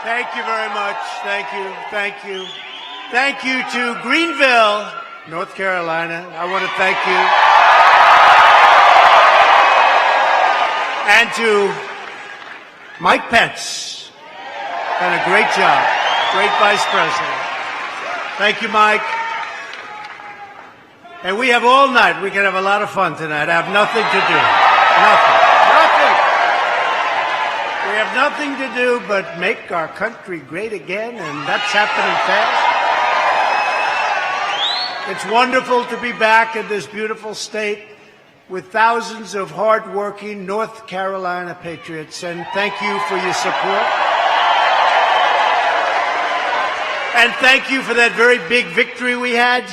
Thank you very much. Thank you. Thank you. Thank you to Greenville, North Carolina. I want to thank you. And to Mike Pence. Done a great job. Great vice president. Thank you, Mike. And we have all night. We can have a lot of fun tonight. I have nothing to do. Nothing. We have nothing to do but make our country great again, and that's happening fast. It's wonderful to be back in this beautiful state with thousands of hardworking North Carolina Patriots, and thank you for your support. And thank you for that very big victory we had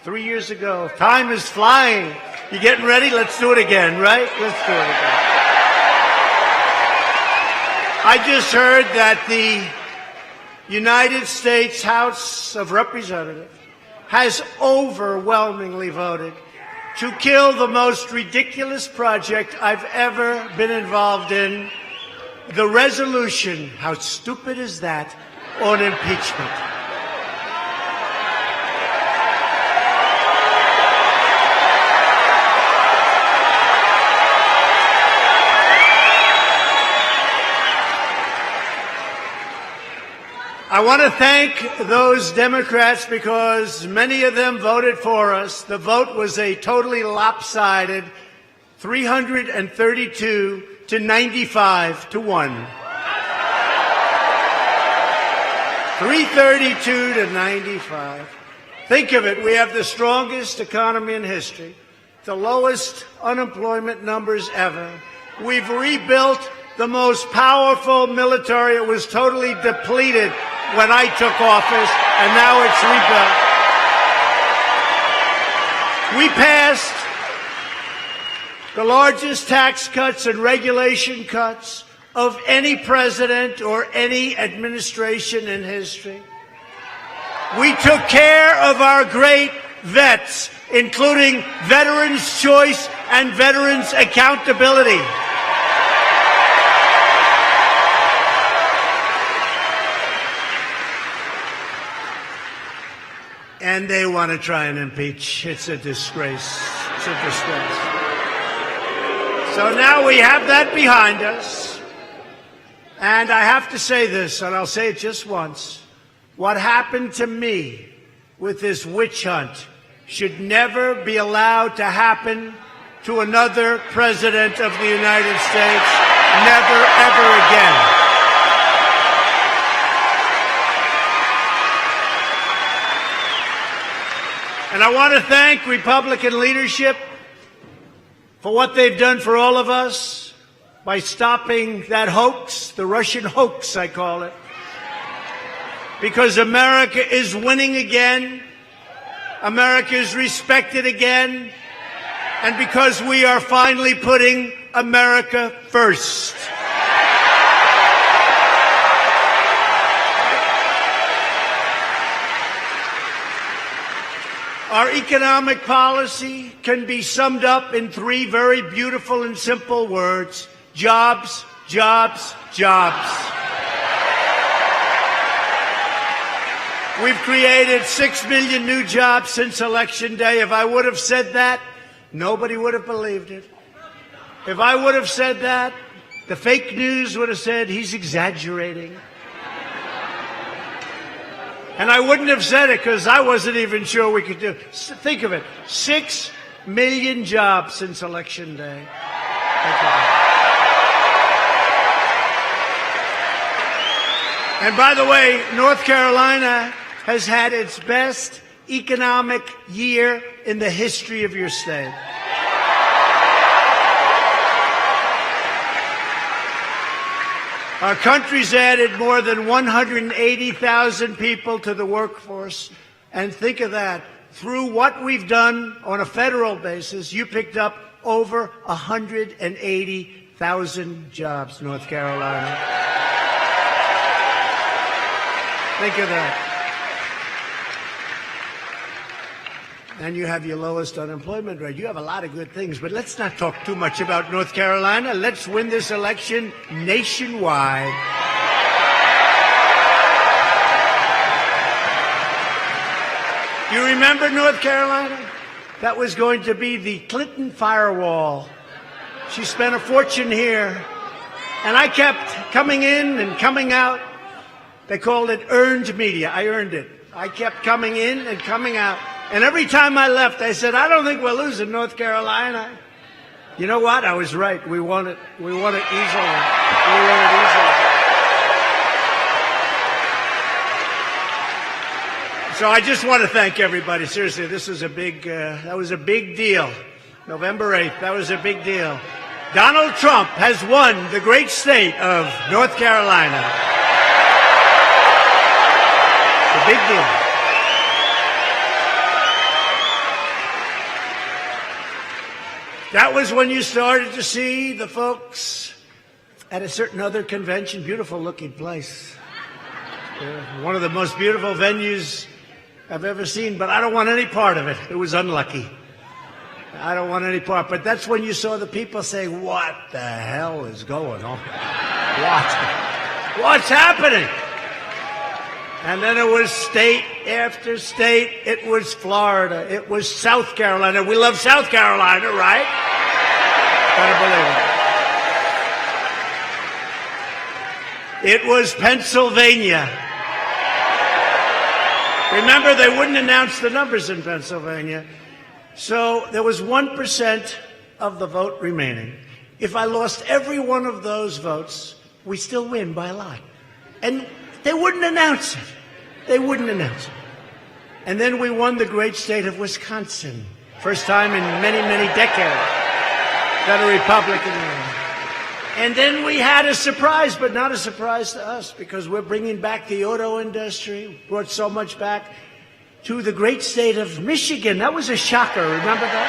3 years ago. Time is flying. You getting ready? Let's do it again, right? Let's do it again. I just heard that the United States House of Representatives has overwhelmingly voted to kill the most ridiculous project I've ever been involved in, the resolution, how stupid is that, on impeachment. I want to thank those Democrats because many of them voted for us. The vote was a totally lopsided 332 to 95 to 1. 332 to 95. Think of it. We have the strongest economy in history, the lowest unemployment numbers ever. We've rebuilt the most powerful military. It was totally depleted when I took office, and now it's rebuilt. We passed the largest tax cuts and regulation cuts of any president or any administration in history. We took care of our great vets, including Veterans' Choice and Veterans' Accountability. And they want to try and impeach. It's a disgrace. It's a disgrace. So now we have that behind us. And I have to say this, and I'll say it just once. What happened to me with this witch hunt should never be allowed to happen to another president of the United States. Never, ever again. And I want to thank Republican leadership for what they've done for all of us by stopping that hoax, the Russian hoax, I call it. Because America is winning again. America is respected again. And because we are finally putting America first. Our economic policy can be summed up in 3 very beautiful and simple words: jobs, jobs, jobs. We've created 6 million new jobs since Election Day. If I would have said that, nobody would have believed it. If I would have said that, the fake news would have said he's exaggerating. And I wouldn't have said it because I wasn't even sure we could do it. Think of it. 6 million jobs since Election Day. And by the way, North Carolina has had its best economic year in the history of your state. Our country's added more than 180,000 people to the workforce. And think of that. Through what we've done on a federal basis, you picked up over 180,000 jobs, North Carolina. Think of that. And you have your lowest unemployment rate. You have a lot of good things, but let's not talk too much about North Carolina. Let's win this election nationwide. You remember North Carolina? That was going to be the Clinton firewall. She spent a fortune here. And I kept coming in and coming out. They called it earned media. I earned it. I kept coming in and coming out. And every time I left, I said, I don't think we're losing North Carolina. You know what? I was right. We won it. We won it easily. We won it easily. So I just want to thank everybody. Seriously, this was a big, that was a big deal. November 8th, that was a big deal. Donald Trump has won the great state of North Carolina. It's a big deal. That was when you started to see the folks at a certain other convention. Beautiful looking place. One of the most beautiful venues I've ever seen, but I don't want any part of it. It was unlucky. I don't want any part. But that's when you saw the people saying, what the hell is going on? What's happening? And then it was state after state. It was Florida. It was South Carolina. We love South Carolina, right? Better believe it. It was Pennsylvania. Remember, they wouldn't announce the numbers in Pennsylvania. So there was 1% of the vote remaining. If I lost every one of those votes, we still win by a lot. And they wouldn't announce it. They wouldn't announce it. And then we won the great state of Wisconsin. First time in many, many decades that a Republican won. And then we had a surprise, but not a surprise to us, because we're bringing back the auto industry, brought so much back, to the great state of Michigan. That was a shocker. Remember that?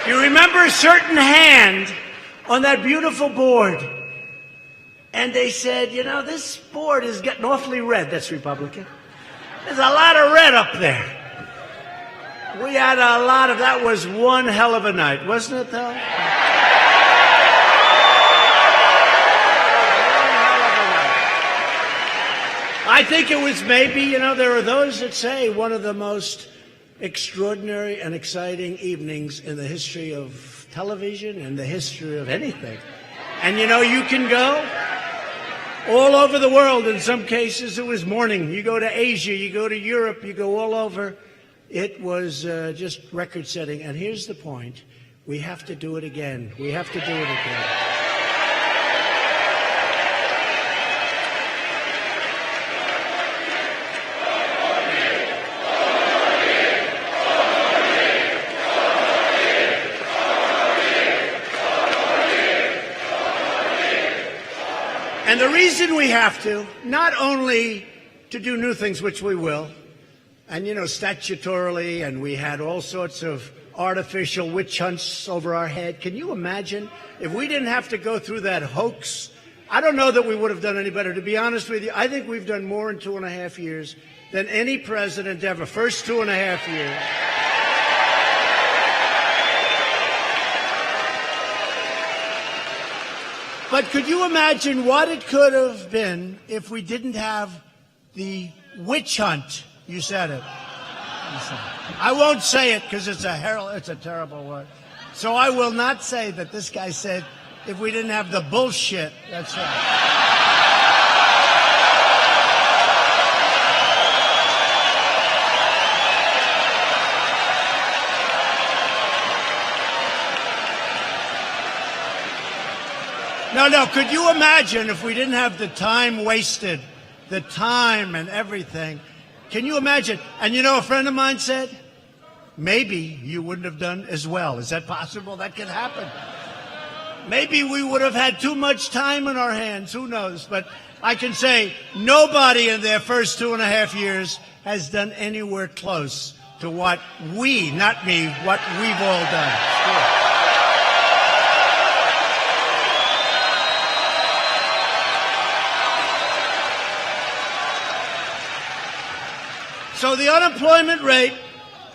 You remember a certain hand on that beautiful board. And they said, you know, this board is getting awfully red. That's Republican. There's a lot of red up there. We had a lot of, that was one hell of a night, wasn't it, though? I think it was maybe, you know, there are those that say one of the most extraordinary and exciting evenings in the history of television and the history of anything. And, you know, you can go all over the world. In some cases, it was morning. You go to Asia, you go to Europe, you go all over. It was just record-setting. And here's the point. We have to do it again. We have to do it again. And the reason we have to, not only to do new things, which we will, and, you know, statutorily, and we had all sorts of artificial witch hunts over our head. Can you imagine if we didn't have to go through that hoax? I don't know that we would have done any better. To be honest with you, I think we've done more in 2.5 years than any president ever. First 2.5 years. But could you imagine what it could have been if we didn't have the witch hunt? You said it. I won't say it because it's a terrible word. So I will not say that this guy said if we didn't have the bullshit. That's right. No, could you imagine if we didn't have the time wasted, the time and everything? Can you imagine? And you know, a friend of mine said, maybe you wouldn't have done as well. Is that possible? That could happen. Maybe we would have had too much time in our hands. Who knows? But I can say nobody in their first 2.5 years has done anywhere close to what we, not me, what we've all done. Sure. So the unemployment rate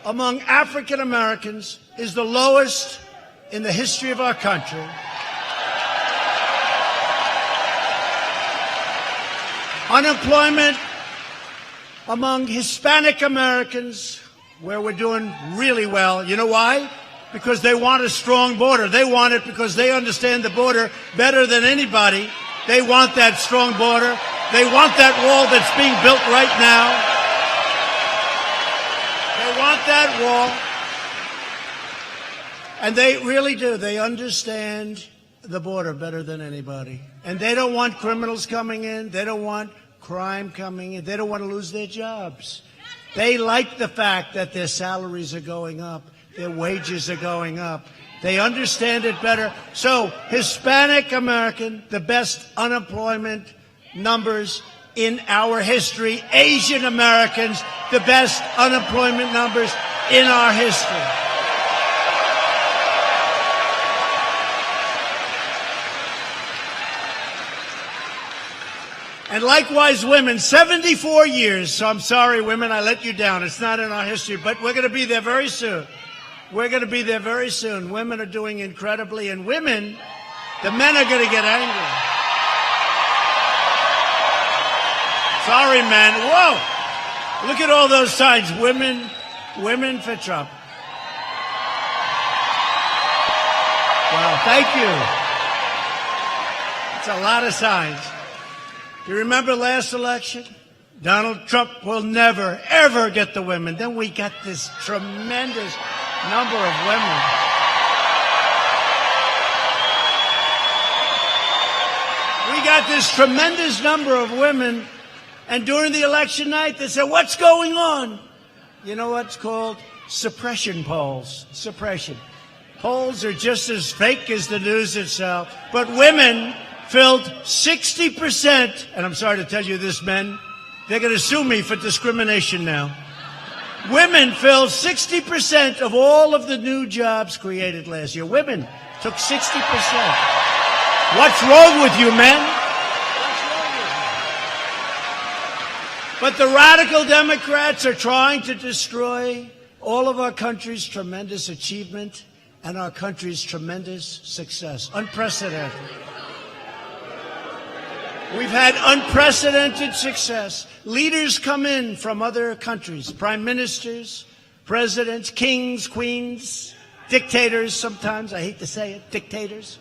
among African Americans is the lowest in the history of our country. Unemployment among Hispanic Americans, where we're doing really well. You know why? Because they want a strong border. They want it because they understand the border better than anybody. They want that strong border. They want that wall that's being built right now. They want that wall. And they really do. They understand the border better than anybody. And they don't want criminals coming in. They don't want crime coming in. They don't want to lose their jobs. They like the fact that their salaries are going up. Their wages are going up. They understand it better. So, Hispanic American, the best unemployment numbers in our history. Asian Americans, the best unemployment numbers in our history. And likewise, women, 74 years. So I'm sorry, women, I let you down. It's not in our history, but we're going to be there very soon. We're going to be there very soon. Women are doing incredibly, and women, the men are going to get angry. Sorry, men. Whoa! Look at all those signs. Women for Trump. Wow, thank you. It's a lot of signs. You remember last election? Donald Trump will never, ever get the women. Then we got this tremendous number of women. We got this tremendous number of women, and during the election night, they said, what's going on? You know what's called? Suppression polls. Suppression. Polls are just as fake as the news itself, but women filled 60%, and I'm sorry to tell you this, men, they're going to sue me for discrimination now. Women filled 60% of all of the new jobs created last year. Women took 60%. What's wrong with you, men? What's wrong with you? But the radical Democrats are trying to destroy all of our country's tremendous achievement and our country's tremendous success. Unprecedented. We've had unprecedented success. Leaders come in from other countries, prime ministers, presidents, kings, queens, dictators sometimes, I hate to say it, dictators.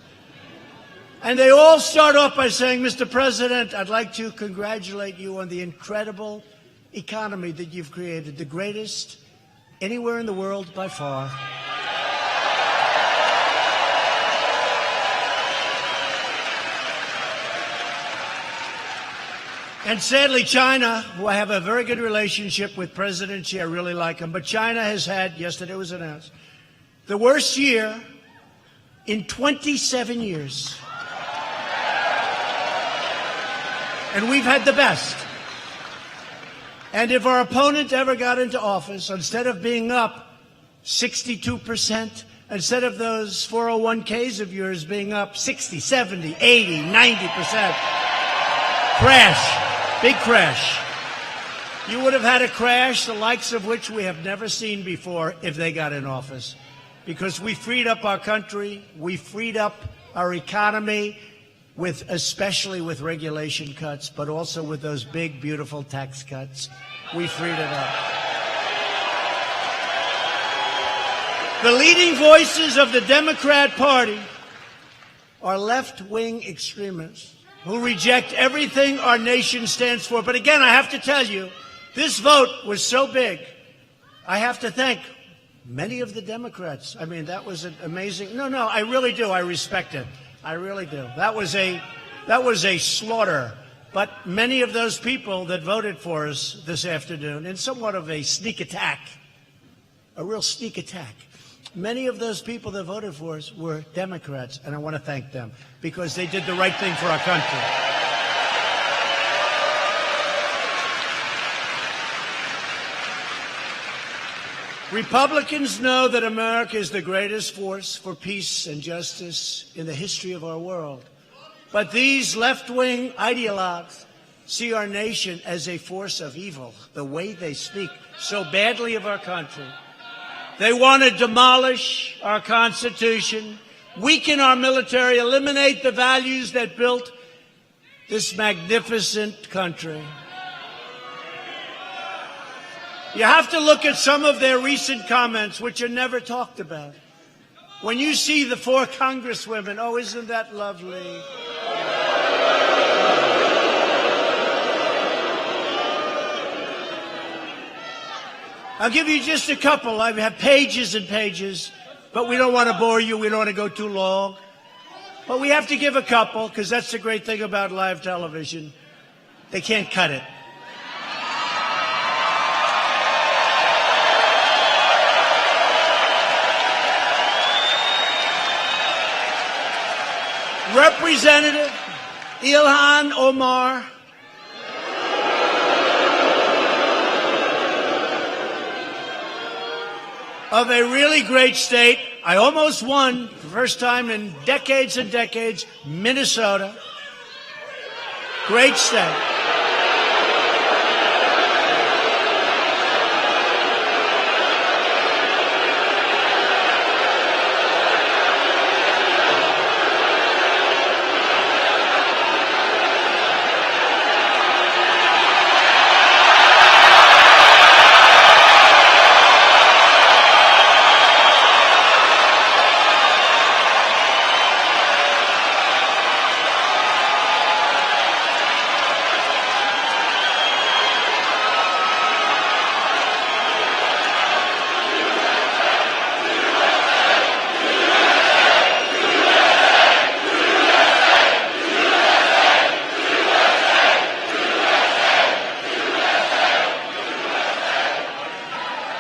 And they all start off by saying, Mr. President, I'd like to congratulate you on the incredible economy that you've created, the greatest anywhere in the world by far. And sadly, China, who I have a very good relationship with President Xi, I really like him, but China has had, yesterday was announced, the worst year in 27 years. And we've had the best. And if our opponent ever got into office, instead of being up 62%, instead of those 401ks of yours being up 60, 70, 80, 90%, crash. Big crash. You would have had a crash the likes of which we have never seen before if they got in office. Because we freed up our country, we freed up our economy, especially with regulation cuts, but also with those big, beautiful tax cuts. We freed it up. The leading voices of the Democrat Party are left-wing extremists who reject everything our nation stands for. But again, I have to tell you, this vote was so big. I have to thank many of the Democrats. I mean, that was an amazing. No, I really do. I respect it. I really do. That was a slaughter. But many of those people that voted for us this afternoon, in somewhat of a sneak attack, a real sneak attack, many of those people that voted for us were Democrats, and I want to thank them because they did the right thing for our country. Republicans know that America is the greatest force for peace and justice in the history of our world. But these left-wing ideologues see our nation as a force of evil, the way they speak so badly of our country. They want to demolish our Constitution, weaken our military, eliminate the values that built this magnificent country. You have to look at some of their recent comments, which are never talked about. When you see the 4 congresswomen, oh, isn't that lovely? I'll give you just a couple. I have pages and pages, but we don't want to bore you. We don't want to go too long. But we have to give a couple, because that's the great thing about live television. They can't cut it. Representative Ilhan Omar, of a really great state. I almost won, for the first time in decades and decades, Minnesota. Great state.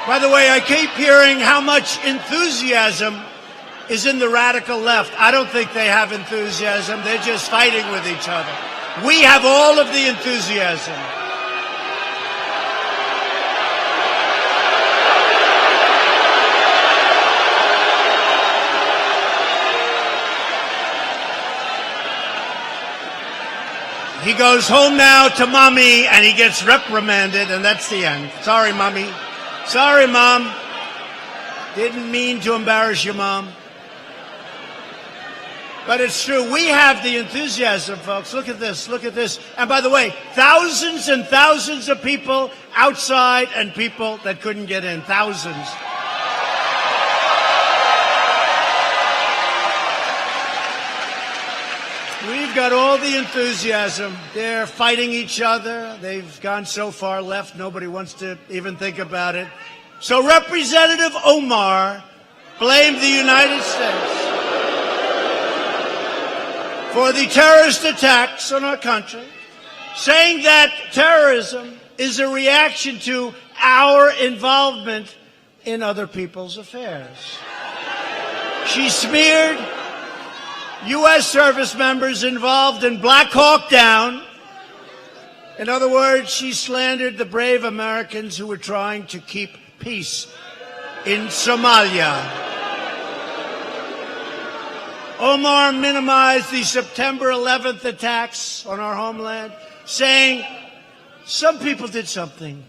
By the way, I keep hearing how much enthusiasm is in the radical left. I don't think they have enthusiasm. They're just fighting with each other. We have all of the enthusiasm. He goes home now to mommy and he gets reprimanded, and that's the end. Sorry, mommy. Sorry, Mom. Didn't mean to embarrass you, Mom. But it's true. We have the enthusiasm, folks. Look at this. Look at this. And by the way, thousands and thousands of people outside and people that couldn't get in. Thousands. We've got all the enthusiasm. They're fighting each other. They've gone so far left, nobody wants to even think about it. So Representative Omar blamed the United States for the terrorist attacks on our country, saying that terrorism is a reaction to our involvement in other people's affairs. She smeared U.S. service members involved in Black Hawk Down. In other words, she slandered the brave Americans who were trying to keep peace in Somalia. Omar minimized the September 11th attacks on our homeland, saying some people did something.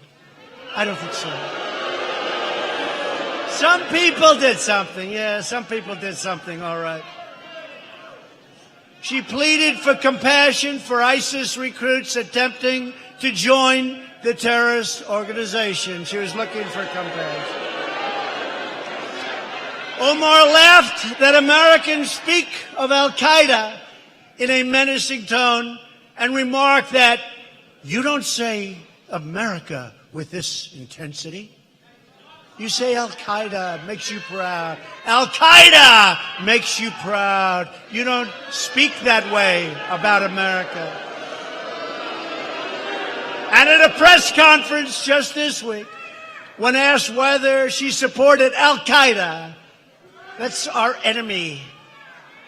I don't think so. Some people did something. Yeah, some people did something, all right. She pleaded for compassion for ISIS recruits attempting to join the terrorist organization. She was looking for compassion. Omar laughed that Americans speak of al-Qaeda in a menacing tone and remarked that you don't say America with this intensity. You say al-Qaeda makes you proud. Al-Qaeda makes you proud. You don't speak that way about America. And at a press conference just this week, when asked whether she supported al-Qaeda, that's our enemy.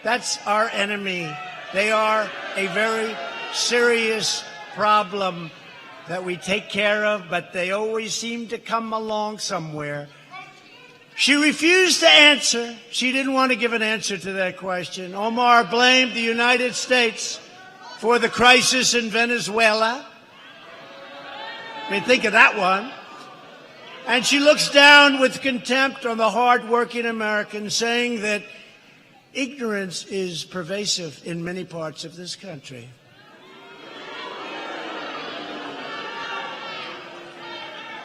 That's our enemy. They are a very serious problem that we take care of, but they always seem to come along somewhere. She refused to answer. She didn't want to give an answer to that question. Omar blamed the United States for the crisis in Venezuela. I mean, think of that one. And she looks down with contempt on the hard-working Americans, saying that ignorance is pervasive in many parts of this country.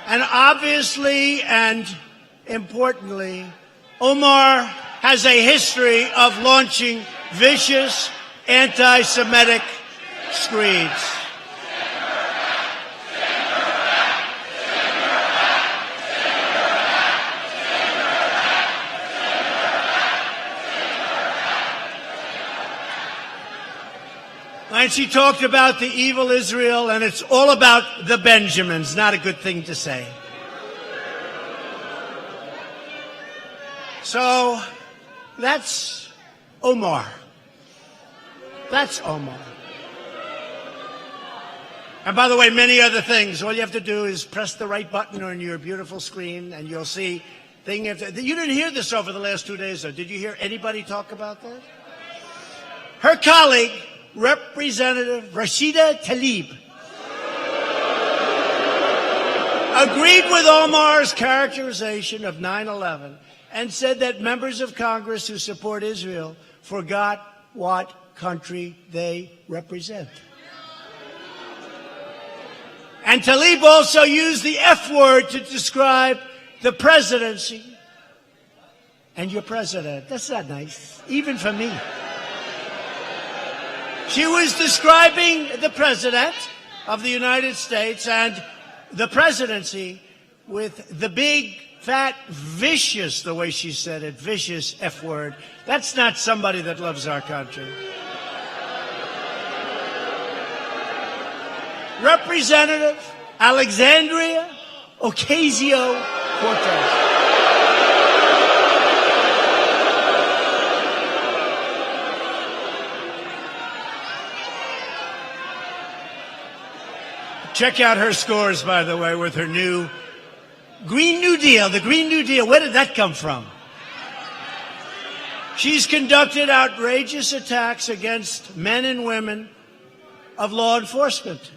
And obviously and importantly, Omar has a history of launching vicious anti-Semitic screeds. And she talked about the evil Israel, and it's all about the Benjamins. Not a good thing to say. So that's Omar. That's Omar. And by the way, many other things. All you have to do is press the right button on your beautiful screen, and you'll see thing after. You didn't hear this over the last 2 days, though. Did you hear anybody talk about that? Her colleague, Representative Rashida Tlaib, agreed with Omar's characterization of 9/11 and said that members of Congress who support Israel forgot what country they represent. And Tlaib also used the F word to describe the presidency and your president. That's not nice, even for me. She was describing the President of the United States and the presidency with the big, fat, vicious, the way she said it, vicious F word. That's not somebody that loves our country. Representative Alexandria Ocasio-Cortez. Check out her scores, by the way, with her new Green New Deal. The Green New Deal, where did that come from? She's conducted outrageous attacks against men and women of law enforcement.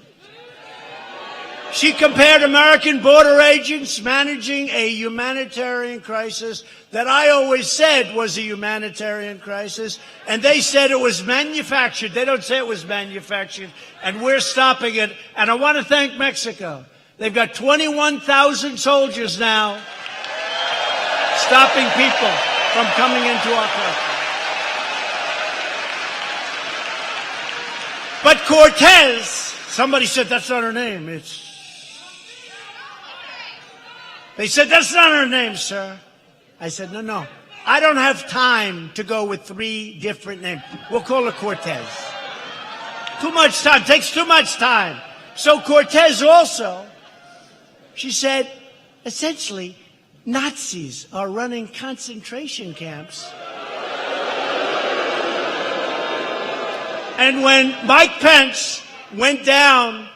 She compared American border agents managing a humanitarian crisis that I always said was a humanitarian crisis, and they said it was manufactured. They don't say it was manufactured, and we're stopping it. And I want to thank Mexico. They've got 21,000 soldiers now stopping people from coming into our country. But Cortez, somebody said that's not her name. They said, that's not her name, sir. I said, no. I don't have time to go with 3 different names. We'll call her Cortez. Too much time. Takes too much time. So Cortez also, she said, essentially, Nazis are running concentration camps. And when Mike Pence went down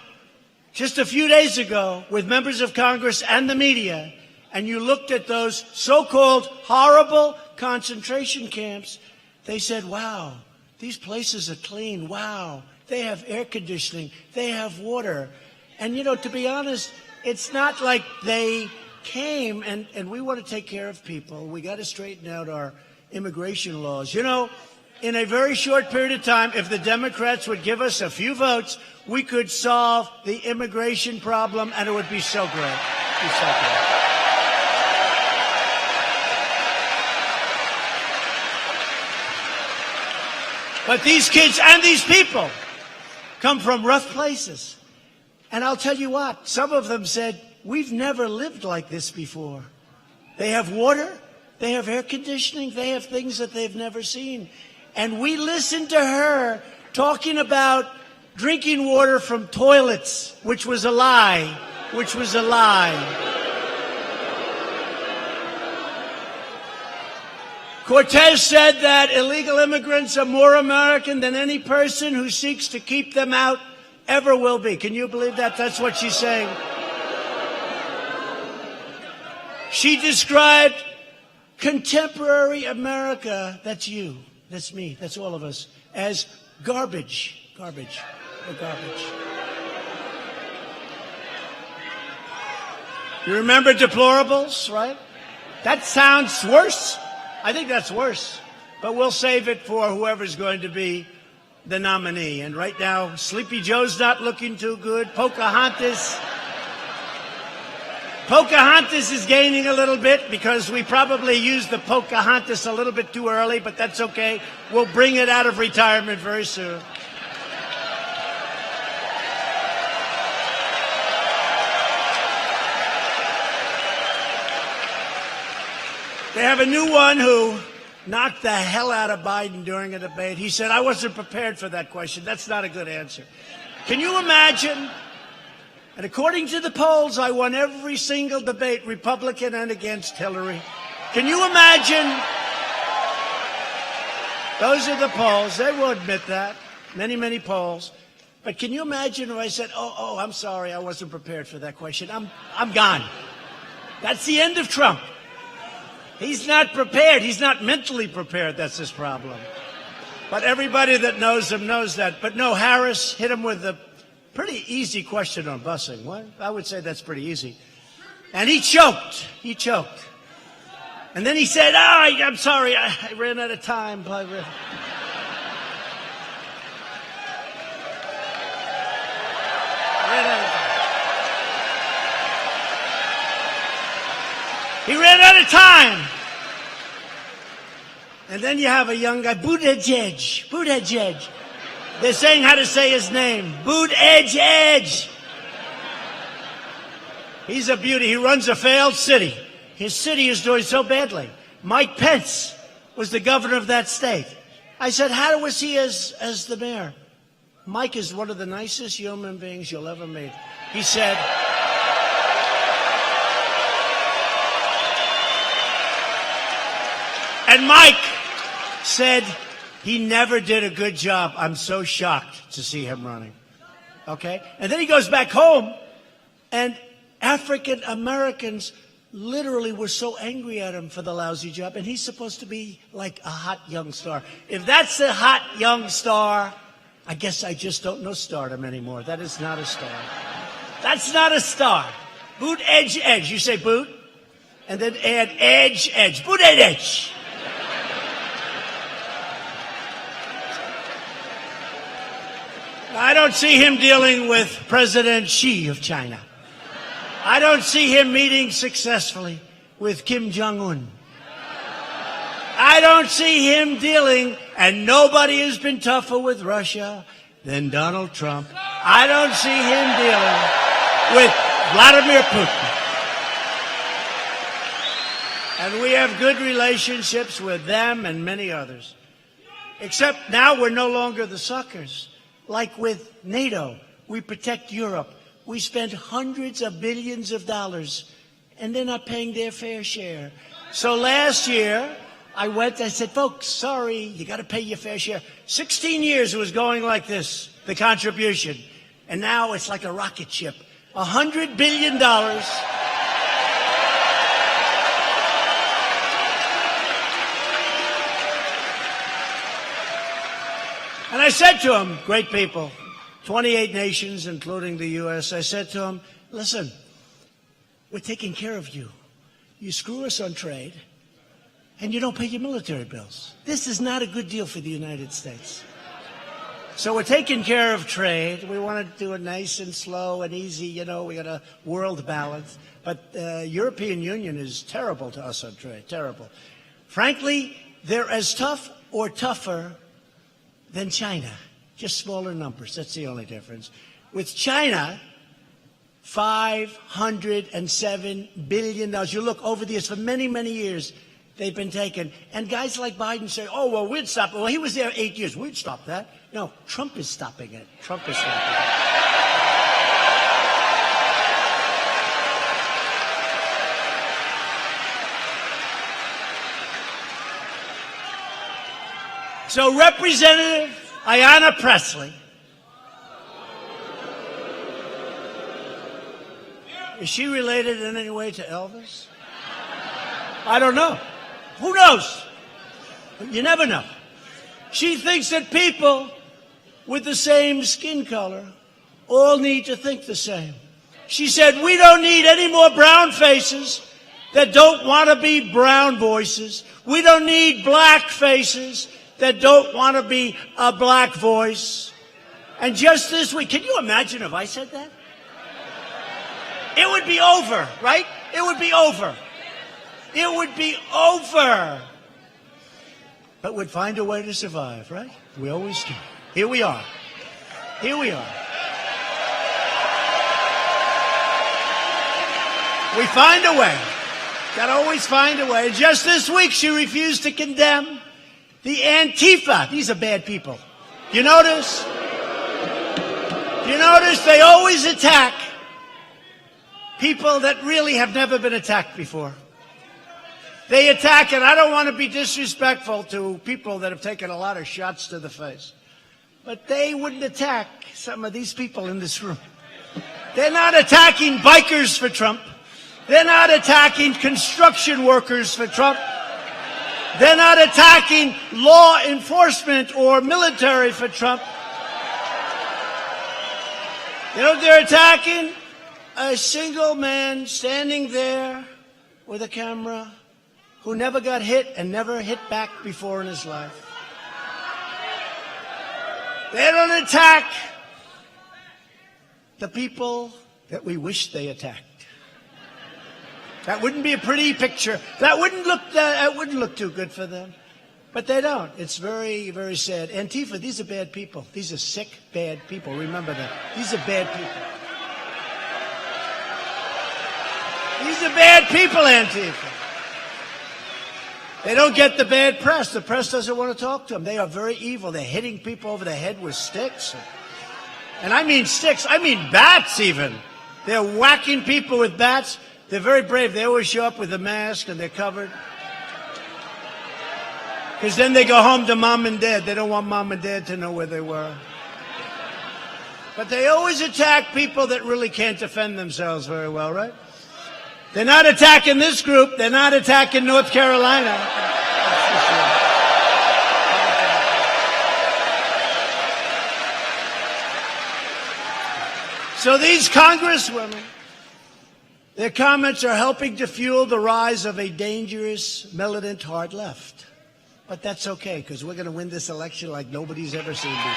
just a few days ago with members of Congress and the media, and you looked at those so-called horrible concentration camps, they said, wow, these places are clean. Wow, they have air conditioning. They have water. And, to be honest, it's not like they came and we want to take care of people. We got to straighten out our immigration laws. In a very short period of time, if the Democrats would give us a few votes, we could solve the immigration problem, and it would be so great. It'd be so great. But these kids and these people come from rough places. And I'll tell you what, some of them said, we've never lived like this before. They have water, they have air conditioning, they have things that they've never seen. And we listened to her talking about drinking water from toilets, which was a lie, Cortez said that illegal immigrants are more American than any person who seeks to keep them out ever will be. Can you believe that? That's what she's saying. She described contemporary America, that's you. That's me. That's all of us. As garbage. Garbage. We're garbage. You remember deplorables, right? That sounds worse. I think that's worse. But we'll save it for whoever's going to be the nominee. And right now, Sleepy Joe's not looking too good. Pocahontas Pocahontas is gaining a little bit because we probably used the Pocahontas a little bit too early, but that's okay. We'll bring it out of retirement very soon. They have a new one who knocked the hell out of Biden during a debate. He said, I wasn't prepared for that question. That's not a good answer. Can you imagine? And according to the polls, I won every single debate, Republican and against Hillary. Can you imagine? Those are the polls. They will admit that. Many, many polls. But can you imagine if I said, oh, I'm sorry, I wasn't prepared for that question. I'm gone. That's the end of Trump. He's not prepared. He's not mentally prepared. That's his problem. But everybody that knows him knows that. But no, Harris hit him with a pretty easy question on busing. What? I would say that's pretty easy. And he choked. He choked. And then he said, I'm sorry, I ran out of time. He ran out of time. And then you have a young guy, Buttigieg. They're saying how to say his name. Buttigieg. He's a beauty. He runs a failed city. His city is doing so badly. Mike Pence was the governor of that state. I said, how was he as the mayor? Mike is one of the nicest human beings you'll ever meet. He said, and Mike said he never did a good job. I'm so shocked to see him running. Okay? And then he goes back home, and African Americans literally were so angry at him for the lousy job, and he's supposed to be like a hot young star. If that's a hot young star, I guess I just don't know stardom anymore. That is not a star. That's not a star. Boot, edge, edge. You say boot, and then add edge, edge. Boot, edge, edge. I don't see him dealing with President Xi of China. I don't see him meeting successfully with Kim Jong-un. I don't see him dealing, and nobody has been tougher with Russia than Donald Trump. I don't see him dealing with Vladimir Putin. And we have good relationships with them and many others. Except now we're no longer the suckers. Like with NATO, we protect Europe. We spend hundreds of billions of dollars, and they're not paying their fair share. So last year, I said, folks, sorry, you got to pay your fair share. 16 years it was going like this, the contribution. And now it's like a rocket ship. $100 billion. And I said to him, great people, 28 nations, including the U.S., I said to him, listen, we're taking care of you. You screw us on trade, and you don't pay your military bills. This is not a good deal for the United States. So we're taking care of trade. We want to do it nice and slow and easy. You know, we got a world balance. But the European Union is terrible to us on trade, terrible. Frankly, they're as tough or tougher than China. Just smaller numbers. That's the only difference. With China, $507 billion. You look over the years, for many, many years, they've been taken. And guys like Biden say, oh, well, we'd stop it. Well, he was there 8 years. We'd stop that. No, Trump is stopping it. Trump is stopping it. So Representative Ayanna Pressley, is she related in any way to Elvis? I don't know. Who knows? You never know. She thinks that people with the same skin color all need to think the same. She said, we don't need any more brown faces that don't want to be brown voices. We don't need black faces that don't want to be a black voice. And just this week, can you imagine if I said that? It would be over, right? It would be over. It would be over. But we'd find a way to survive, right? We always do. Here we are. Here we are. We find a way. Gotta always find a way. Just this week, she refused to condemn the Antifa. These are bad people. You notice? You notice they always attack people that really have never been attacked before. They attack, and I don't want to be disrespectful to people that have taken a lot of shots to the face, but they wouldn't attack some of these people in this room. They're not attacking bikers for Trump. They're not attacking construction workers for Trump. They're not attacking law enforcement or military for Trump. You know what they're attacking? A single man standing there with a camera who never got hit and never hit back before in his life. They don't attack the people that we wish they attacked. That wouldn't be a pretty picture. That wouldn't look too good for them. But they don't. It's very, very sad. Antifa, these are bad people. These are sick, bad people. Remember that. These are bad people. These are bad people, Antifa. They don't get the bad press. The press doesn't want to talk to them. They are very evil. They're hitting people over the head with sticks. And I mean sticks. I mean bats even. They're whacking people with bats. They're very brave. They always show up with a mask and they're covered. Because then they go home to mom and dad. They don't want mom and dad to know where they were. But they always attack people that really can't defend themselves very well, right? They're not attacking this group. They're not attacking North Carolina. So these congresswomen, their comments are helping to fuel the rise of a dangerous, militant hard left. But that's okay, because we're going to win this election like nobody's ever seen before.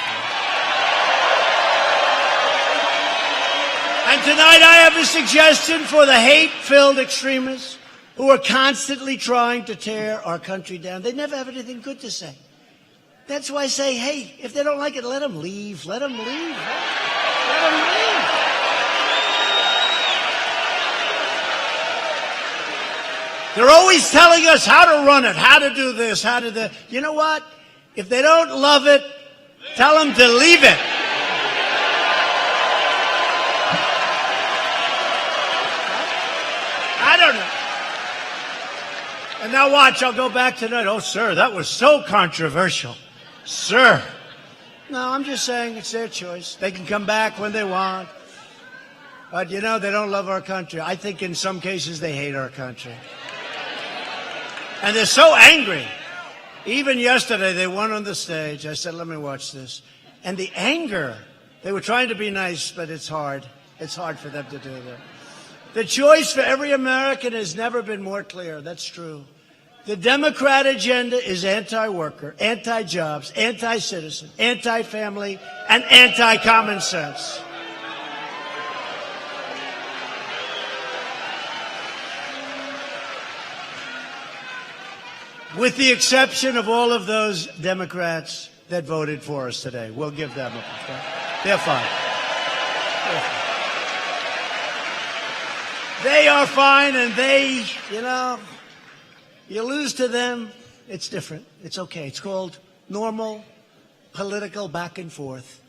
And tonight I have a suggestion for the hate-filled extremists who are constantly trying to tear our country down. They never have anything good to say. That's why I say, hey, if they don't like it, let them leave. Let them leave. Let them leave. They're always telling us how to run it, how to do this, how to do... You know what? If they don't love it, tell them to leave it. I don't know. And now watch, I'll go back tonight. Oh, sir, that was so controversial. Sir. No, I'm just saying it's their choice. They can come back when they want. But, you know, they don't love our country. I think in some cases they hate our country. And they're so angry. Even yesterday, they went on the stage. I said, let me watch this. And the anger, they were trying to be nice, but it's hard. It's hard for them to do that. The choice for every American has never been more clear. That's true. The Democrat agenda is anti-worker, anti-jobs, anti-citizen, anti-family, and anti-common sense. With the exception of all of those Democrats that voted for us today. We'll give them a push. They're fine. They are fine, and they, you know, you lose to them, it's different. It's okay. It's called normal political back and forth.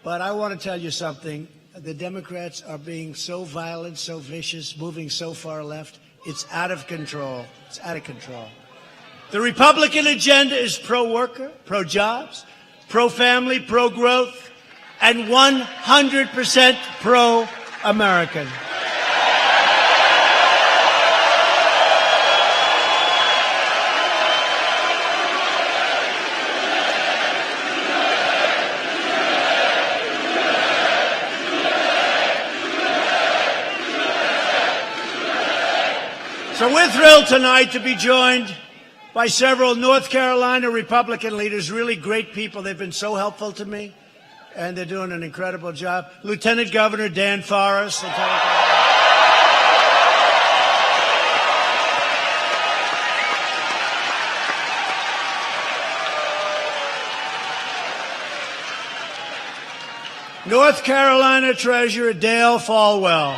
But I want to tell you something. The Democrats are being so violent, so vicious, moving so far left. It's out of control. It's out of control. The Republican agenda is pro-worker, pro-jobs, pro-family, pro-growth, and 100% pro-American. So we're thrilled tonight to be joined by several North Carolina Republican leaders, really great people. They've been so helpful to me, and they're doing an incredible job. Lieutenant Governor Dan Forest. North Carolina Treasurer Dale Folwell.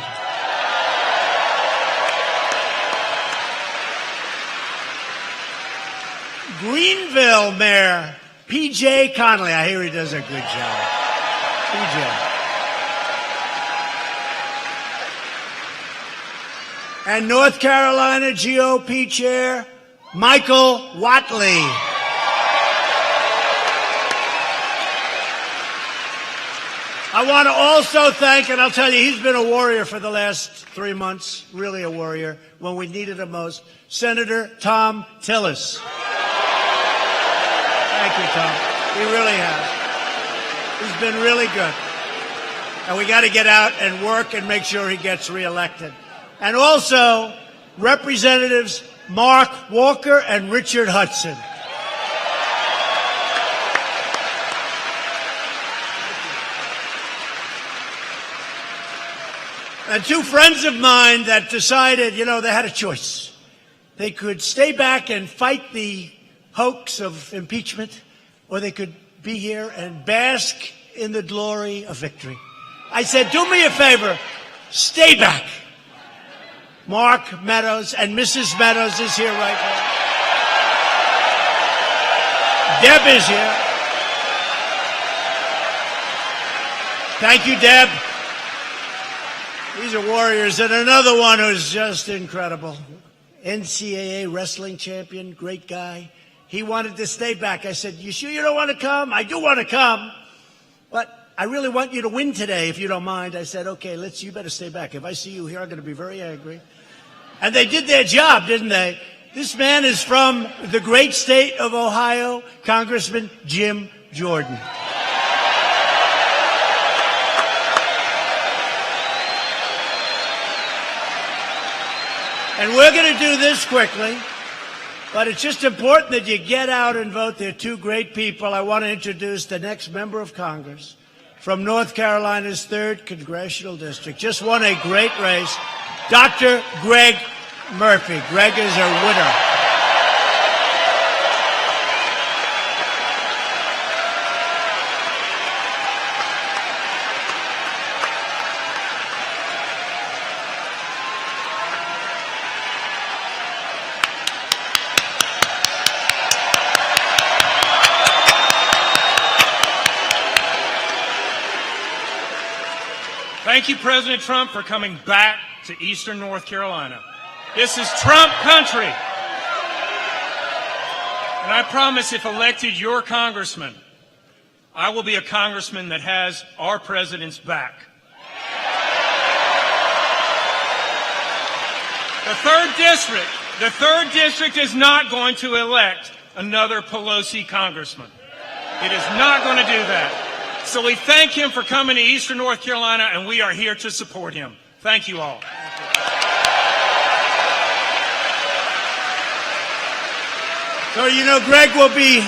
Greenville Mayor P.J. Connolly. I hear he does a good job. P.J. And North Carolina GOP Chair Michael Whatley. I want to also thank, and I'll tell you, he's been a warrior for the last 3 months, really a warrior, when we needed him most, Senator Tom Tillis. Thank you, Tom. He really has. He's been really good. And we got to get out and work and make sure he gets reelected. And also, Representatives Mark Walker and Richard Hudson. And two friends of mine that decided, they had a choice. They could stay back and fight the hoax of impeachment, or they could be here and bask in the glory of victory. I said, do me a favor, stay back. Mark Meadows and Mrs. Meadows is here right now. Deb is here. Thank you, Deb. These are warriors. And another one who's just incredible. NCAA wrestling champion, great guy. He wanted to stay back. I said, you sure you don't want to come? I do want to come, but I really want you to win today, if you don't mind. I said, okay, you better stay back. If I see you here, I'm going to be very angry. And they did their job, didn't they? This man is from the great state of Ohio, Congressman Jim Jordan. And we're going to do this quickly, but it's just important that you get out and vote. They're two great people. I want to introduce the next member of Congress from North Carolina's 3rd Congressional District. Just won a great race, Dr. Greg Murphy. Greg is a winner. Thank you, President Trump, for coming back to Eastern North Carolina. This is Trump country. And I promise if elected your congressman, I will be a congressman that has our president's back. The third district is not going to elect another Pelosi congressman. It is not going to do that. So we thank him for coming to Eastern North Carolina, and we are here to support him. Thank you all. So, Greg will be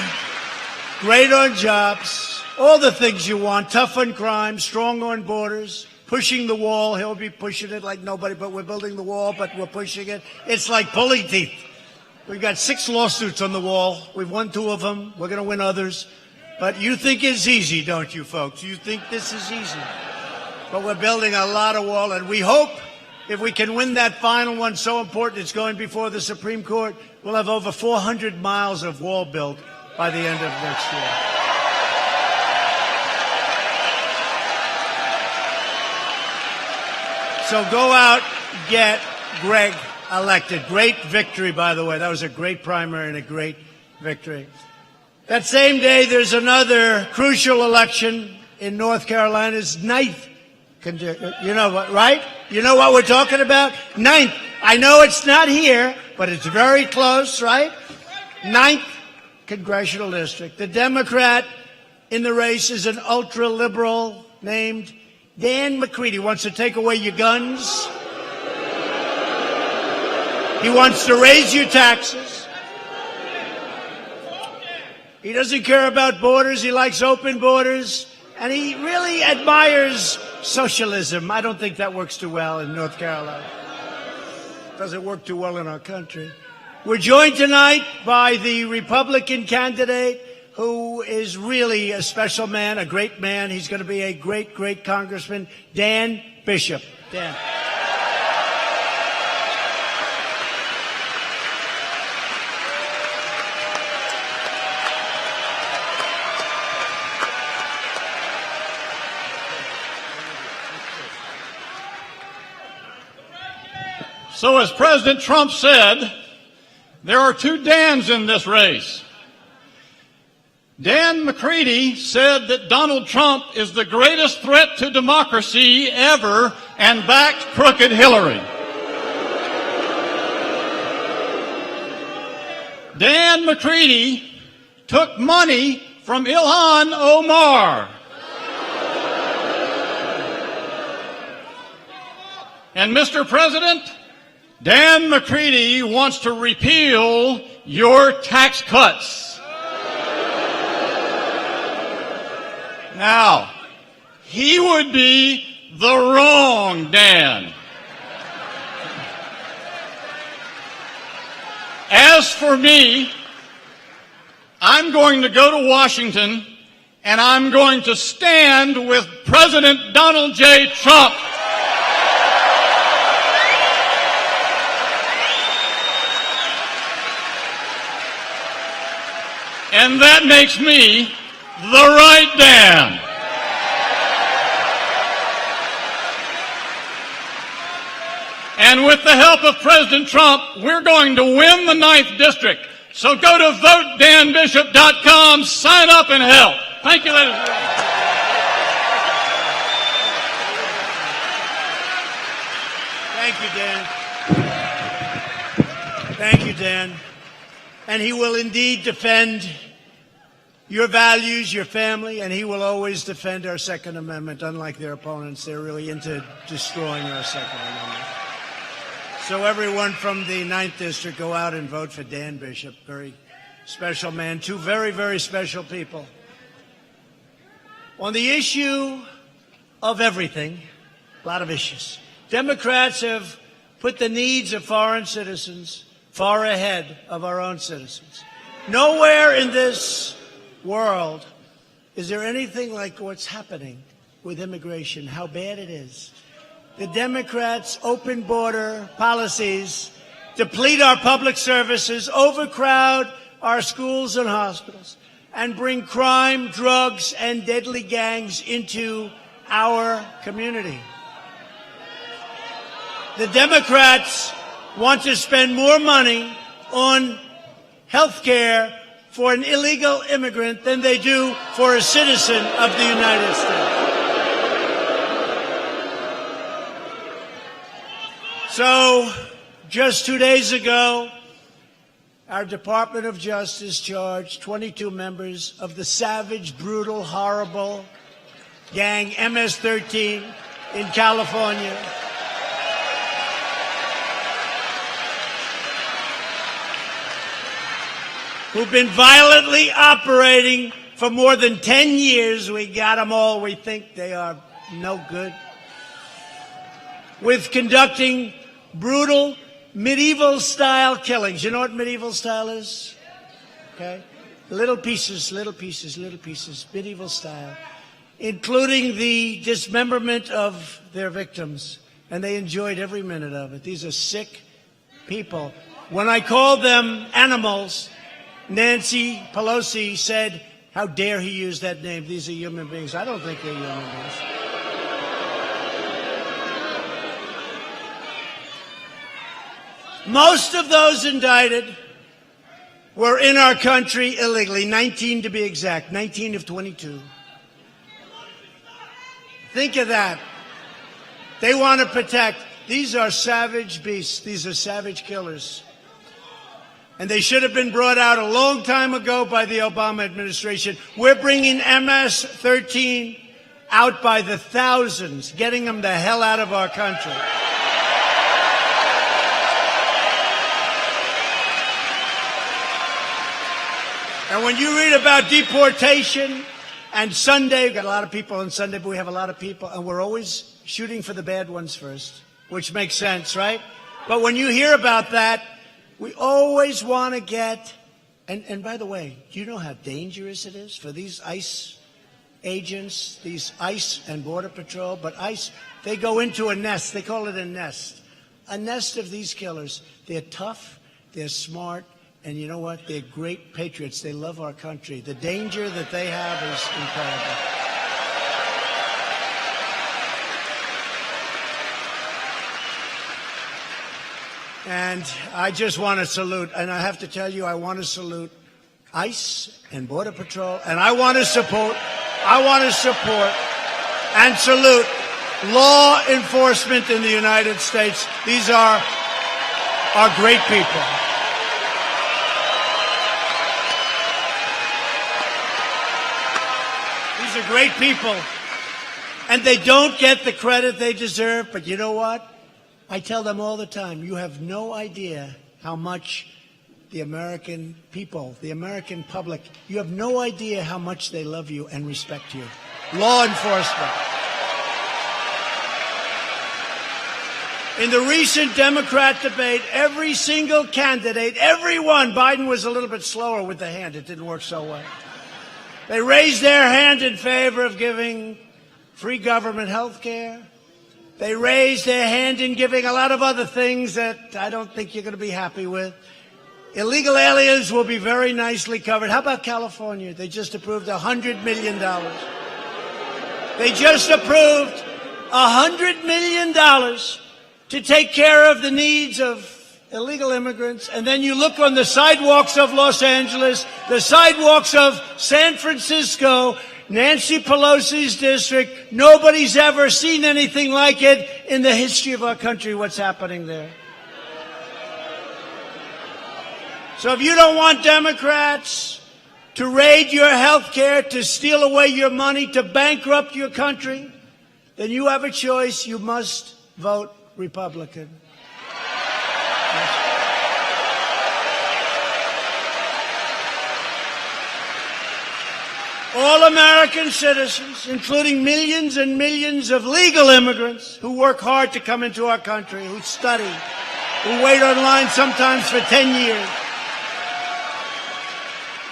great on jobs, all the things you want, tough on crime, strong on borders, pushing the wall. He'll be pushing it like nobody, but we're building the wall, but we're pushing it. It's like pulling teeth. We've got 6 lawsuits on the wall. We've won 2 of them. We're going to win others. But you think it's easy, don't you, folks? You think this is easy. But we're building a lot of wall, and we hope if we can win that final one, so important, it's going before the Supreme Court, we'll have over 400 miles of wall built by the end of next year. So go out, get Greg elected. Great victory, by the way. That was a great primary and a great victory. That same day, there's another crucial election in North Carolina's 9th. Right? You know what we're talking about? 9th. I know it's not here, but it's very close, right? 9th Congressional District. The Democrat in the race is an ultra-liberal named Dan McCready. Wants to take away your guns. He wants to raise your taxes. He doesn't care about borders. He likes open borders. And he really admires socialism. I don't think that works too well in North Carolina. Doesn't work too well in our country. We're joined tonight by the Republican candidate who is really a special man, a great man. He's going to be a great, great congressman, Dan Bishop. Dan. So as President Trump said, there are two Dans in this race. Dan McCready said that Donald Trump is the greatest threat to democracy ever and backed crooked Hillary. Dan McCready took money from Ilhan Omar. And Mr. President, Dan McCready wants to repeal your tax cuts. Now, he would be the wrong Dan. As for me, I'm going to go to Washington and I'm going to stand with President Donald J. Trump. And that makes me the right Dan. And with the help of President Trump, we're going to win the 9th district. So go to votedanbishop.com, sign up and help. Thank you, ladies and gentlemen. Thank you, Dan. Thank you, Dan. And he will indeed defend your values, your family, and he will always defend our Second Amendment. Unlike their opponents, they're really into destroying our Second Amendment. So everyone from the 9th District, go out and vote for Dan Bishop. Very special man. Two very, very special people. On the issue of everything, a lot of issues, Democrats have put the needs of foreign citizens far ahead of our own citizens. Nowhere in this world is there anything like what's happening with immigration, how bad it is. The Democrats' open border policies deplete our public services, overcrowd our schools and hospitals, and bring crime, drugs, and deadly gangs into our community. The Democrats want to spend more money on health care for an illegal immigrant than they do for a citizen of the United States. So, just 2 days ago, our Department of Justice charged 22 members of the savage, brutal, horrible gang MS-13 in California. Who've been violently operating for more than 10 years. We got them all. We think they are no good. With conducting brutal medieval-style killings. You know what medieval-style is? Okay? Little pieces, medieval style, including the dismemberment of their victims. And they enjoyed every minute of it. These are sick people. When I called them animals, Nancy Pelosi said, how dare he use that name? These are human beings. I don't think they're human beings. Most of those indicted were in our country illegally, 19 to be exact, 19 of 22. Think of that. They want to protect. These are savage beasts. These are savage killers. And they should have been brought out a long time ago by the Obama administration. We're bringing MS-13 out by the thousands, getting them the hell out of our country. And when you read about deportation and Sunday, we've got a lot of people on Sunday, but we have a lot of people, and we're always shooting for the bad ones first, which makes sense, right? But when you hear about that, we always want to get And by the way, do you know how dangerous it is for these ICE agents, these ICE and Border Patrol? But ICE, they go into a nest. They call it a nest. A nest of these killers. They're tough, they're smart, and you know what? They're great patriots. They love our country. The danger that they have is incredible. And I just want to salute, and I have to tell you, I want to salute ICE and Border Patrol, and I want to support and salute law enforcement in the United States. These are great people. These are great people, and they don't get the credit they deserve, but you know what? I tell them all the time, you have no idea how much the American people, the American public, you have no idea how much they love you and respect you. Law enforcement. In the recent Democrat debate, every single candidate, everyone, Biden was a little bit slower with the hand. It didn't work so well. They raised their hand in favor of giving free government health care. They raised their hand in giving a lot of other things that I don't think you're going to be happy with. Illegal aliens will be very nicely covered. How about California? They just approved $100 million. They just approved $100 million to take care of the needs of illegal immigrants. And then you look on the sidewalks of Los Angeles, the sidewalks of San Francisco, Nancy Pelosi's district. Nobody's ever seen anything like it in the history of our country, what's happening there. So if you don't want Democrats to raid your health care, to steal away your money, to bankrupt your country, then you have a choice. You must vote Republican. All American citizens, including millions and millions of legal immigrants who work hard to come into our country, who study, who wait online sometimes for 10 years,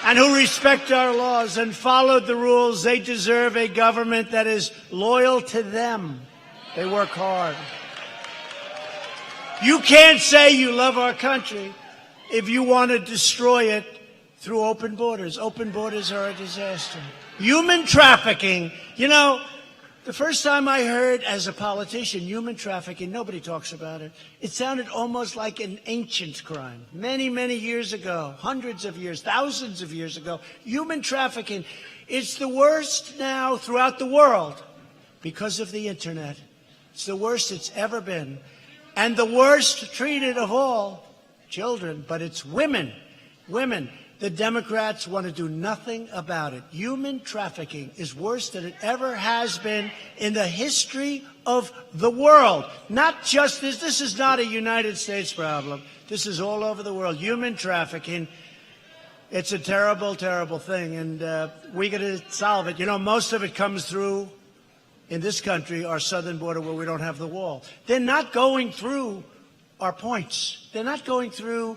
and who respect our laws and followed the rules, they deserve a government that is loyal to them. They work hard. You can't say you love our country if you want to destroy it through open borders. Open borders are a disaster. Human trafficking. You know, the first time I heard as a politician human trafficking, nobody talks about it. It sounded almost like an ancient crime. Many, many years ago, hundreds of years, thousands of years ago, human trafficking. It's the worst now throughout the world because of the internet. It's the worst it's ever been. And the worst treated of all, children, but it's women. Women. The Democrats want to do nothing about it. Human trafficking is worse than it ever has been in the history of the world. Not just this. This is not a United States problem. This is all over the world. Human trafficking. It's a terrible, terrible thing, and we're going to solve it. You know, most of it comes through, in this country, our southern border where we don't have the wall. They're not going through our points. They're not going through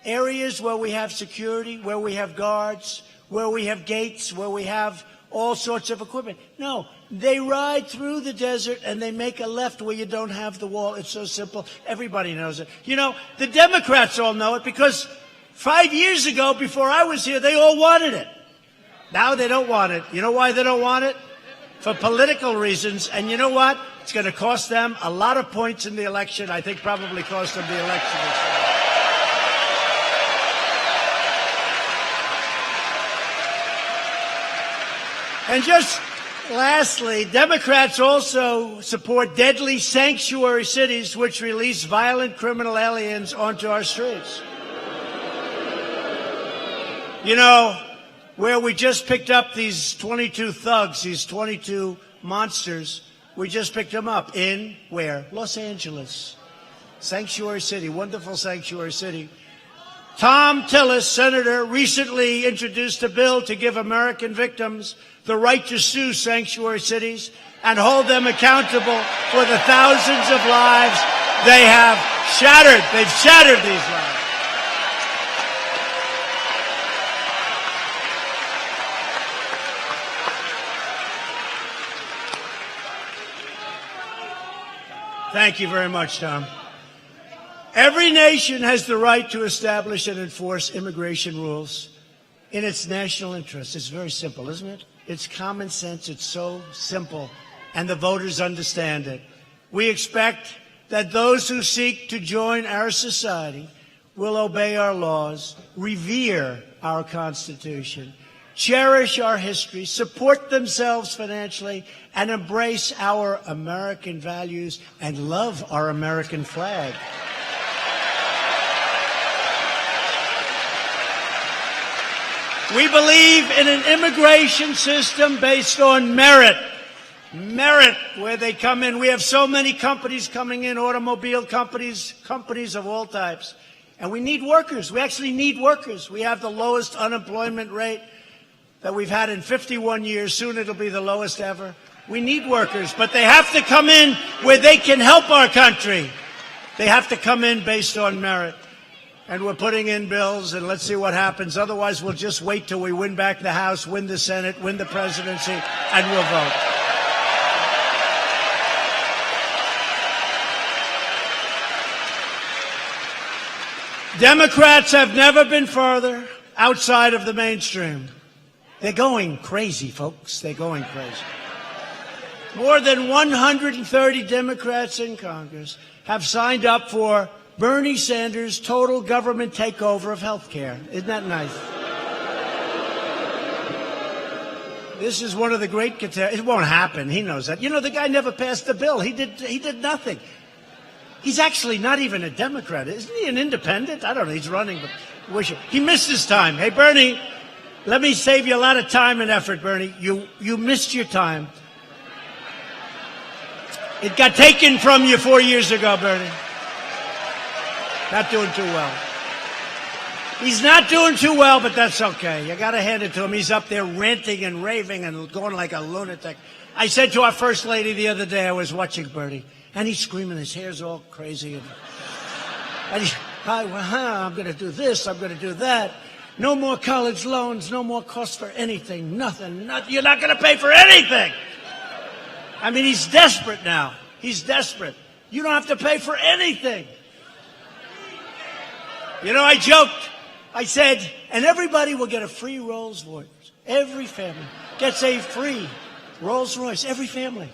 areas where we have security, where we have guards, where we have gates, where we have all sorts of equipment. No, they ride through the desert and they make a left where you don't have the wall. It's so simple. Everybody knows it. You know, the Democrats all know it because 5 years ago, before I was here, they all wanted it. Now they don't want it. You know why they don't want it? For political reasons. And you know what? It's going to cost them a lot of points in the election. I think probably cost them the election this year. And just lastly, Democrats also support deadly sanctuary cities which release violent criminal aliens onto our streets. You know, where we just picked up these 22 thugs, these 22 monsters, we just picked them up in where? Los Angeles. Sanctuary city, wonderful sanctuary city. Tom Tillis, senator, recently introduced a bill to give American victims the right to sue sanctuary cities and hold them accountable for the thousands of lives they have shattered. They've shattered these lives. Thank you very much, Tom. Every nation has the right to establish and enforce immigration rules in its national interest. It's very simple, isn't it? It's common sense. It's so simple, and the voters understand it. We expect that those who seek to join our society will obey our laws, revere our Constitution, cherish our history, support themselves financially, and embrace our American values and love our American flag. We believe in an immigration system based on merit. Merit, where they come in. We have so many companies coming in, automobile companies, companies of all types. And we need workers. We actually need workers. We have the lowest unemployment rate that we've had in 51 years. Soon it'll be the lowest ever. We need workers, but they have to come in where they can help our country. They have to come in based on merit. And we're putting in bills, and let's see what happens. Otherwise, we'll just wait till we win back the House, win the Senate, win the presidency, and we'll vote. Democrats have never been further outside of the mainstream. They're going crazy, folks. They're going crazy. More than 130 Democrats in Congress have signed up for Bernie Sanders' total government takeover of health care. Isn't that nice? This is one of the great catastrophes. It won't happen. He knows that. You know, the guy never passed the bill. He did nothing. He's actually not even a Democrat. Isn't he an independent? I don't know. He's running, but he missed his time. Hey, Bernie, let me save you a lot of time and effort, Bernie. You missed your time. It got taken from you 4 years ago, Bernie. Not doing too well. He's not doing too well, but that's okay. You got to hand it to him. He's up there ranting and raving and going like a lunatic. I said to our First Lady the other day, I was watching Bernie, and he's screaming. His hair's all crazy. I'm going to do this. I'm going to do that. No more college loans. No more costs for anything. Nothing. You're not going to pay for anything. I mean, he's desperate now. He's desperate. You don't have to pay for anything. You know, I joked. I said, and everybody will get a free Rolls Royce. Every family gets a free Rolls Royce. Every family.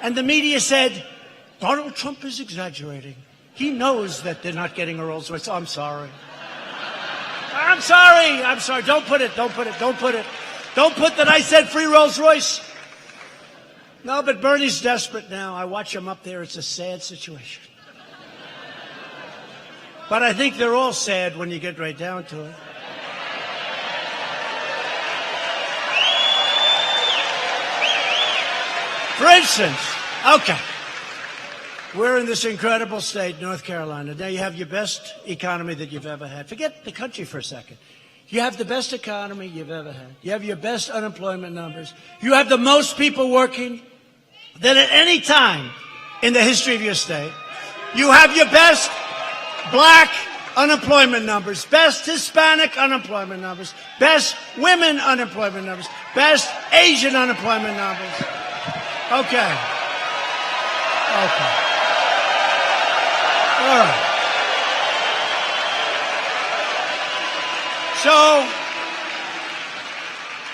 And the media said, Donald Trump is exaggerating. He knows that they're not getting a Rolls Royce. Oh, I'm sorry. I'm sorry. I'm sorry. Don't put it. Don't put it. Don't put it. Don't put that I said free Rolls Royce. No, but Bernie's desperate now. I watch him up there. It's a sad situation. But I think they're all sad when you get right down to it. For instance, okay, we're in this incredible state, North Carolina. Now you have your best economy that you've ever had. Forget the country for a second. You have the best economy you've ever had. You have your best unemployment numbers. You have the most people working than at any time in the history of your state. You have your best Black unemployment numbers, best Hispanic unemployment numbers, best women unemployment numbers, best Asian unemployment numbers. Okay. Okay. All right.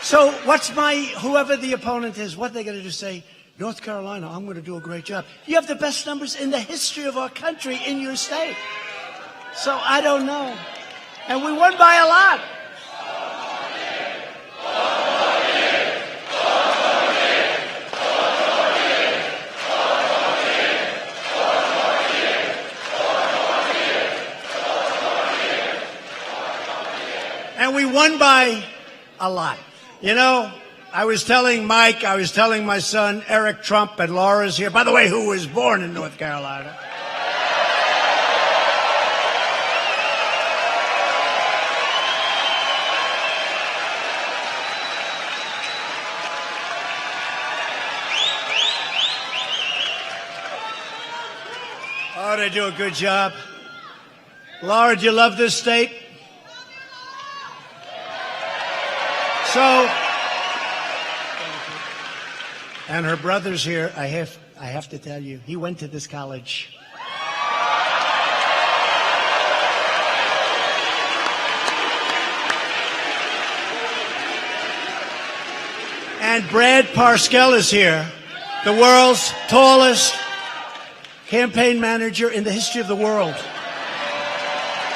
So what's whoever the opponent is, what they're going to do, say, North Carolina, I'm going to do a great job. You have the best numbers in the history of our country in your state. So I don't know. And we won by a lot. And we won by a lot. You know, I was telling Mike, I was telling my son, Eric Trump, and Laura's here, by the way, who was born in North Carolina. Oh, they do a good job. Laura, do you love this state? So, and her brother's here. I have I have to tell you, he went to this college. And Brad Parscale is here, the world's tallest campaign manager in the history of the world.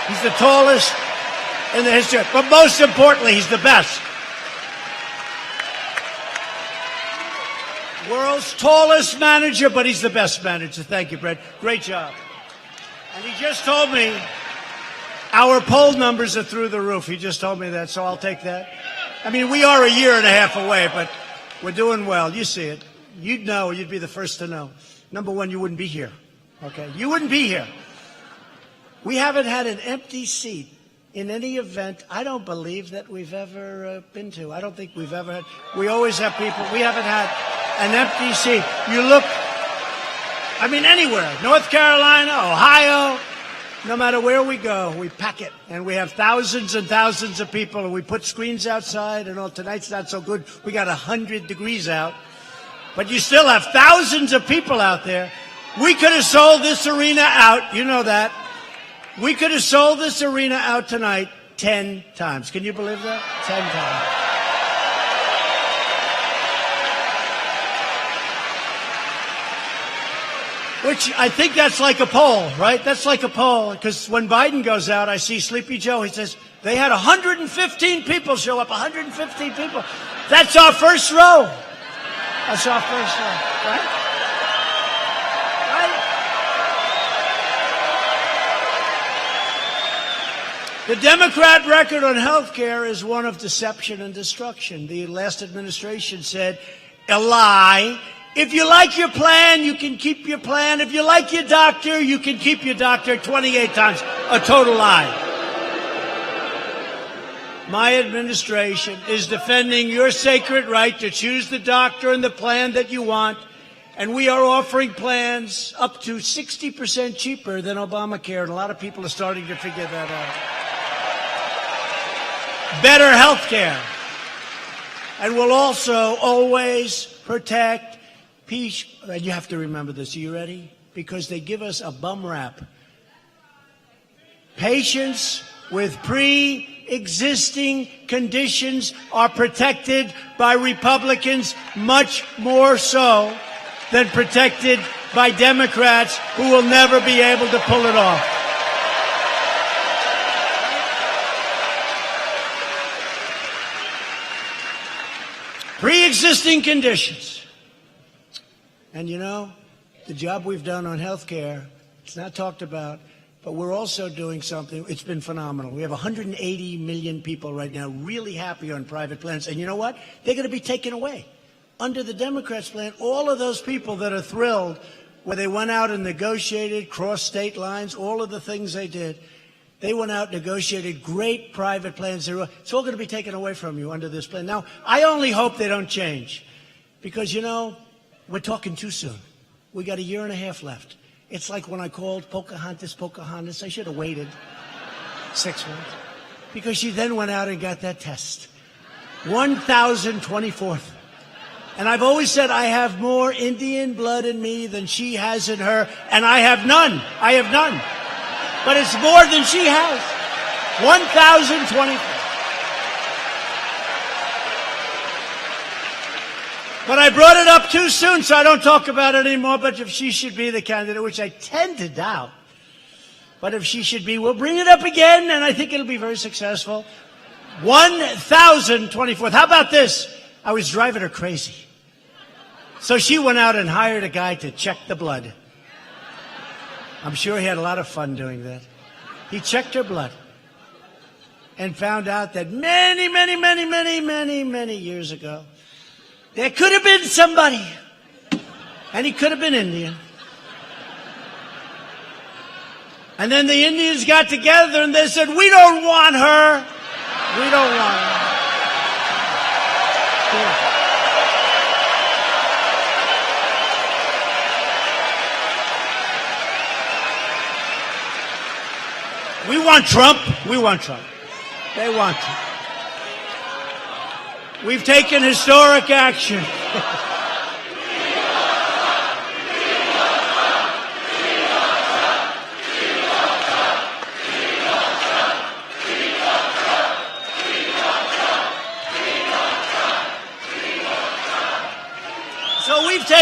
He's the tallest in the history, but most importantly, he's the best. World's tallest manager, but he's the best manager. Thank you, Brad. Great job. And he just told me our poll numbers are through the roof. He just told me that, so I'll take that. I mean, we are a year and a half away, but we're doing well. You see it. You'd know. You'd be the first to know. Number one, you wouldn't be here. Okay? You wouldn't be here. We haven't had an empty seat in any event I don't believe that we've ever been to. I don't think we've ever had. We always have people. We haven't had an empty seat. You look, I mean, anywhere. North Carolina, Ohio, no matter where we go, we pack it. And we have thousands and thousands of people. And we put screens outside. And tonight's not so good. We got 100 degrees out. But you still have thousands of people out there. We could have sold this arena out. You know that. We could have sold this arena out tonight 10 times. Can you believe that? 10 times. Which I think that's like a poll, right? That's like a poll. Because when Biden goes out, I see Sleepy Joe. He says, they had 115 people show up. 115 people. That's our first row. That's our first row, right? The Democrat record on health care is one of deception and destruction. The last administration said, a lie. If you like your plan, you can keep your plan. If you like your doctor, you can keep your doctor. 28 times. A total lie. My administration is defending your sacred right to choose the doctor and the plan that you want. And we are offering plans up to 60% cheaper than Obamacare. And a lot of people are starting to figure that out. Better health care. And we'll also always protect peace. And you have to remember this. Are you ready? Because they give us a bum rap. Patients with pre-existing conditions are protected by Republicans much more so than protected by Democrats who will never be able to pull it off. Pre-existing conditions. And you know, the job we've done on health care, it's not talked about, but we're also doing something. It's been phenomenal. We have 180 million people right now really happy on private plans. And you know what? They're going to be taken away. Under the Democrats' plan, all of those people that are thrilled where they went out and negotiated, crossed state lines, all of the things they did, they went out, negotiated great private plans. It's all going to be taken away from you under this plan. Now, I only hope they don't change because, you know, we're talking too soon. We got a year and a half left. It's like when I called Pocahontas. I should have waited 6 months because she then went out and got that test. 1,024th. And I've always said I have more Indian blood in me than she has in her, and I have none. I have none. But it's more than she has. 1,024. But I brought it up too soon, so I don't talk about it anymore. But if she should be the candidate, which I tend to doubt, but if she should be, we'll bring it up again, and I think it'll be very successful. 1,024th. How about this? I was driving her crazy. So she went out and hired a guy to check the blood. I'm sure he had a lot of fun doing that. He checked her blood and found out that many years ago, there could have been somebody, and he could have been Indian. And then the Indians got together and they said, we don't want her. We don't want her. Yeah. We want Trump. We want Trump. They want Trump. We've taken historic action.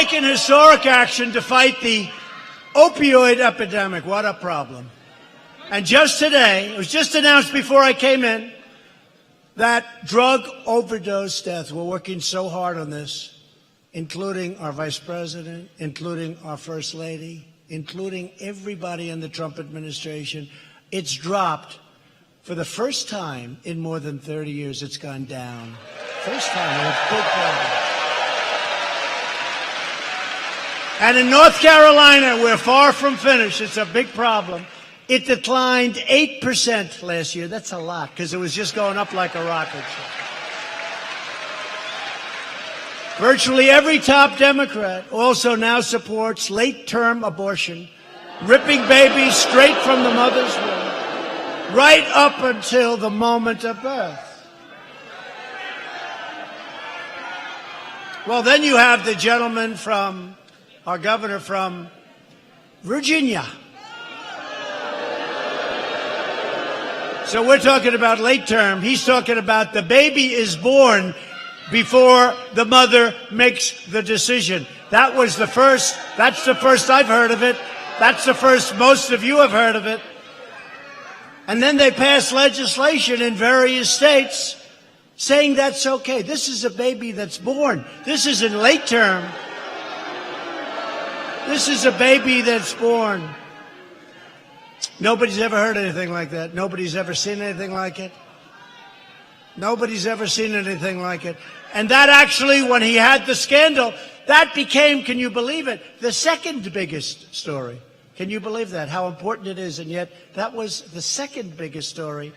taken historic action to fight the opioid epidemic. What a problem. And just today, it was just announced before I came in, that drug overdose death. We're working so hard on this, including our vice president, including our first lady, including everybody in the Trump administration. It's dropped for the first time in more than 30 years. It's gone down. First time, and it's a big problem. And in North Carolina, we're far from finished. It's a big problem. It declined 8% last year. That's a lot, because it was just going up like a rocket. Virtually every top Democrat also now supports late-term abortion, ripping babies straight from the mother's womb, right up until the moment of birth. Well, then you have the gentleman from, our governor from Virginia. So we're talking about late term. He's talking about the baby is born before the mother makes the decision. That was the first. That's the first I've heard of it. That's the first most of you have heard of it. And then they passed legislation in various states saying that's okay. This is a baby that's born. This isn't late term. This is a baby that's born. Nobody's ever heard anything like that. Nobody's ever seen anything like it. Nobody's ever seen anything like it. And that actually, when he had the scandal, that became, can you believe it, the second biggest story. Can you believe that, how important it is? And yet, that was the second biggest story.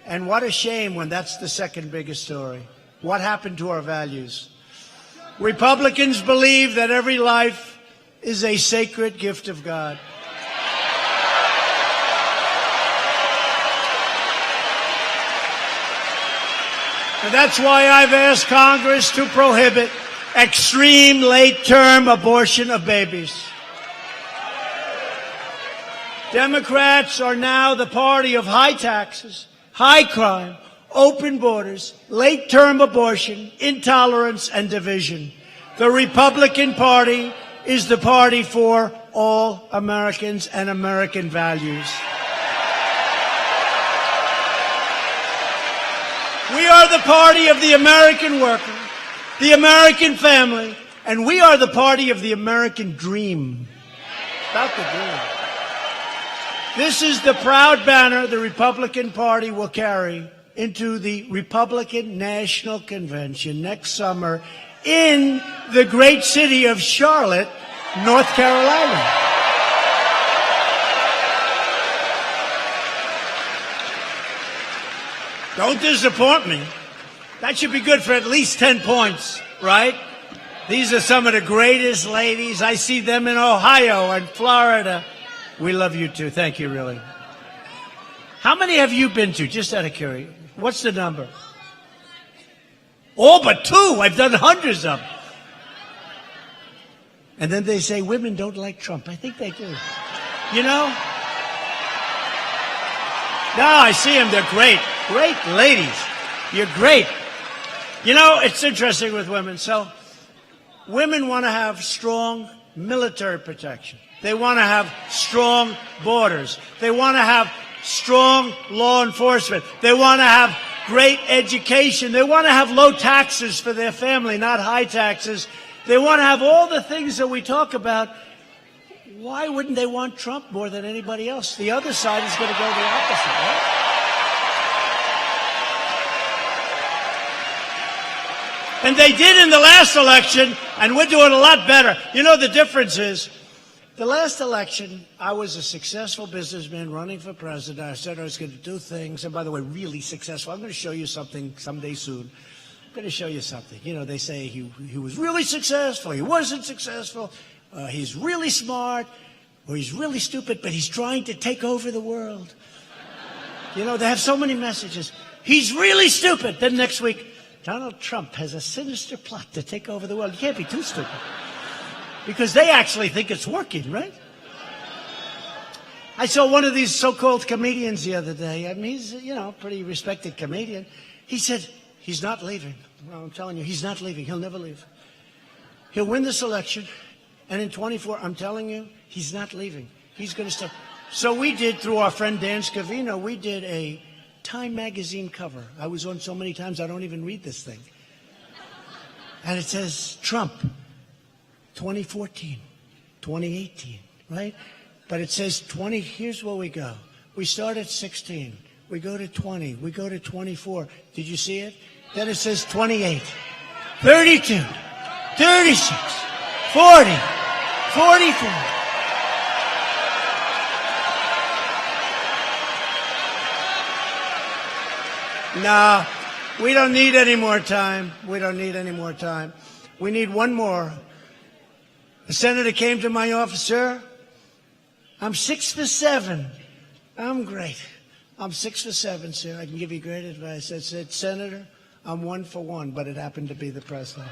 And what a shame when that's the second biggest story. What happened to our values? Republicans believe that every life is a sacred gift of God. And that's why I've asked Congress to prohibit extreme late-term abortion of babies. Democrats are now the party of high taxes, high crime, open borders, late-term abortion, intolerance, and division. The Republican Party is the party for all Americans and American values. We are the party of the American worker, the American family, and we are the party of the American dream. About the dream. This is the proud banner the Republican Party will carry into the Republican National Convention next summer in the great city of Charlotte, North Carolina. Don't disappoint me. That should be good for at least 10 points, right? These are some of the greatest ladies. I see them in Ohio and Florida. We love you too. Thank you, really. How many have you been to? Just out of curiosity. What's the number? All but 2. I've done hundreds of them. And then they say women don't like Trump. I think they do. You know? No, I see them. They're great. Great ladies. You're great. You know, it's interesting with women. So, women want to have strong military protection. They want to have strong borders. They want to have strong law enforcement. They want to have great education. They want to have low taxes for their family, not high taxes. They want to have all the things that we talk about. Why wouldn't they want Trump more than anybody else? The other side is going to go the opposite, right? And they did in the last election, and we're doing a lot better. You know, the difference is, the last election, I was a successful businessman running for president. I said I was going to do things, and by the way, really successful. I'm going to show you something someday soon. I'm going to show you something. You know, they say he was really successful, he wasn't successful, he's really smart, or he's really stupid, but he's trying to take over the world. You know, they have so many messages. He's really stupid. Then next week, Donald Trump has a sinister plot to take over the world. You can't be too stupid. Because they actually think it's working, right? I saw one of these so-called comedians the other day. I mean, he's, you know, a pretty respected comedian. He said, he's not leaving. Well, I'm telling you, he's not leaving. He'll never leave. He'll win this election, and in 24, I'm telling you, he's not leaving. He's going to stay. So we did, through our friend Dan Scavino, we did a Time magazine cover. I was on so many times I don't even read this thing. And it says Trump, 2014, 2018, right? But it says 20, here's where we go. We start at 16, we go to 20, we go to 24. Did you see it? Then it says 28, 32, 36, 40, 44. No, we don't need any more time. We don't need any more time. We need one more. The senator came to my office, sir. I'm 6 for 7. I'm great. I'm 6 for 7, sir. I can give you great advice. I said, Senator, I'm 1 for 1, but it happened to be the president.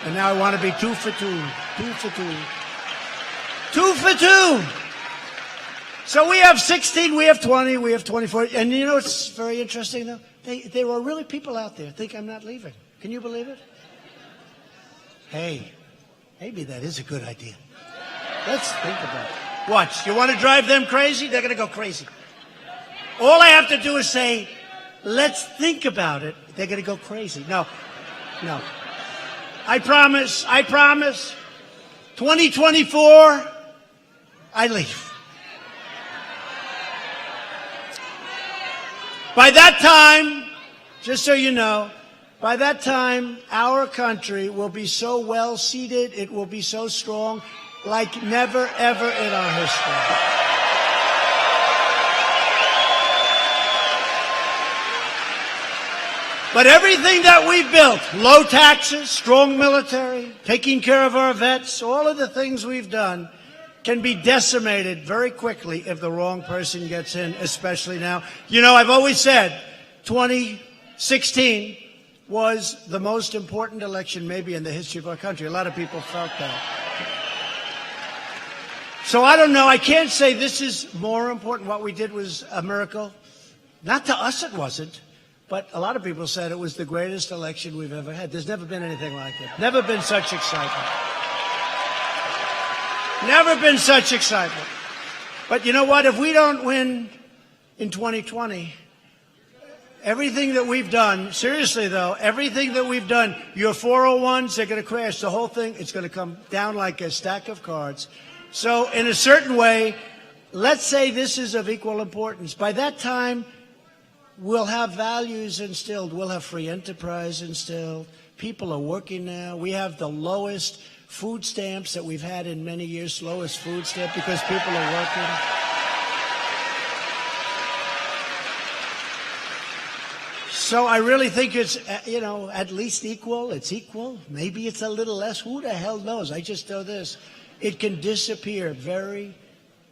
And now I want to be 2 for 2. 2 for 2. 2 for 2. So we have 16, we have 20, we have 24. And you know what's very interesting, though? There are really people out there who think I'm not leaving. Can you believe it? Hey, maybe that is a good idea. Let's think about it. Watch. You want to drive them crazy? They're going to go crazy. All I have to do is say, let's think about it. They're going to go crazy. No. I promise. 2024, I leave. By that time, just so you know, by that time, our country will be so well seated, it will be so strong, like never, ever in our history. But everything that we've built, low taxes, strong military, taking care of our vets, all of the things we've done, can be decimated very quickly if the wrong person gets in, especially now. You know, I've always said 2016 was the most important election maybe in the history of our country. A lot of people felt that. So I don't know. I can't say this is more important. What we did was a miracle. Not to us it wasn't, but a lot of people said it was the greatest election we've ever had. There's never been anything like it. Never been such excitement. Never been such excitement. But you know what? If we don't win in 2020, everything that we've done, seriously though, everything that we've done, your 401s, they're going to crash. The whole thing, it's going to come down like a stack of cards. So in a certain way, let's say this is of equal importance. By that time, we'll have values instilled. We'll have free enterprise instilled. People are working now. We have the lowest food stamps that we've had in many years, lowest food stamp, because people are working. So I really think it's, at least equal. It's equal. Maybe it's a little less. Who the hell knows? I just know this. It can disappear very,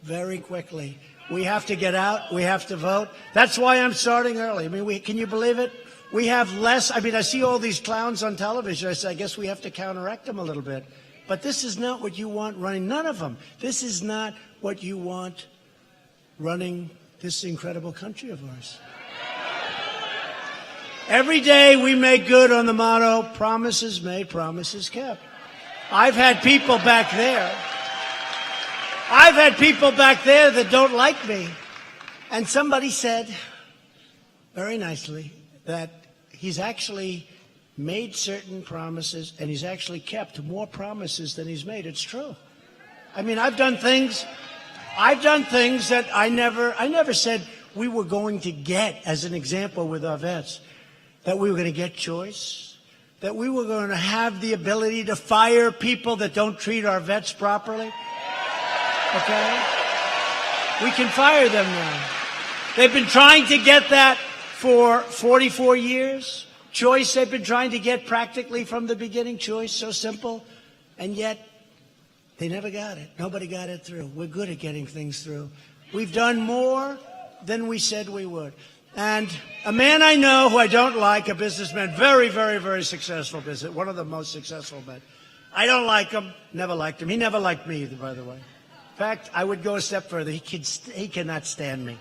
very quickly. We have to get out. We have to vote. That's why I'm starting early. I mean, can you believe it? We have less. I mean, I see all these clowns on television. I say, I guess we have to counteract them a little bit. But this is not what you want running. None of them. This is not what you want running this incredible country of ours. Every day we make good on the motto, promises made, promises kept. I've had people back there. I've had people back there that don't like me. And somebody said, very nicely, that he's actually made certain promises and he's actually kept more promises than he's made. It's true. I mean, I've done things that I never said we were going to get, as an example with our vets, that we were going to get choice, that we were going to have the ability to fire people that don't treat our vets properly. Okay? We can fire them now. They've been trying to get that for 44 years. Choice they've been trying to get practically from the beginning. Choice, so simple. And yet, they never got it. Nobody got it through. We're good at getting things through. We've done more than we said we would. And a man I know who I don't like, a businessman, very, very, very successful business, one of the most successful men. I don't like him, never liked him. He never liked me either, by the way. In fact, I would go a step further. He cannot stand me.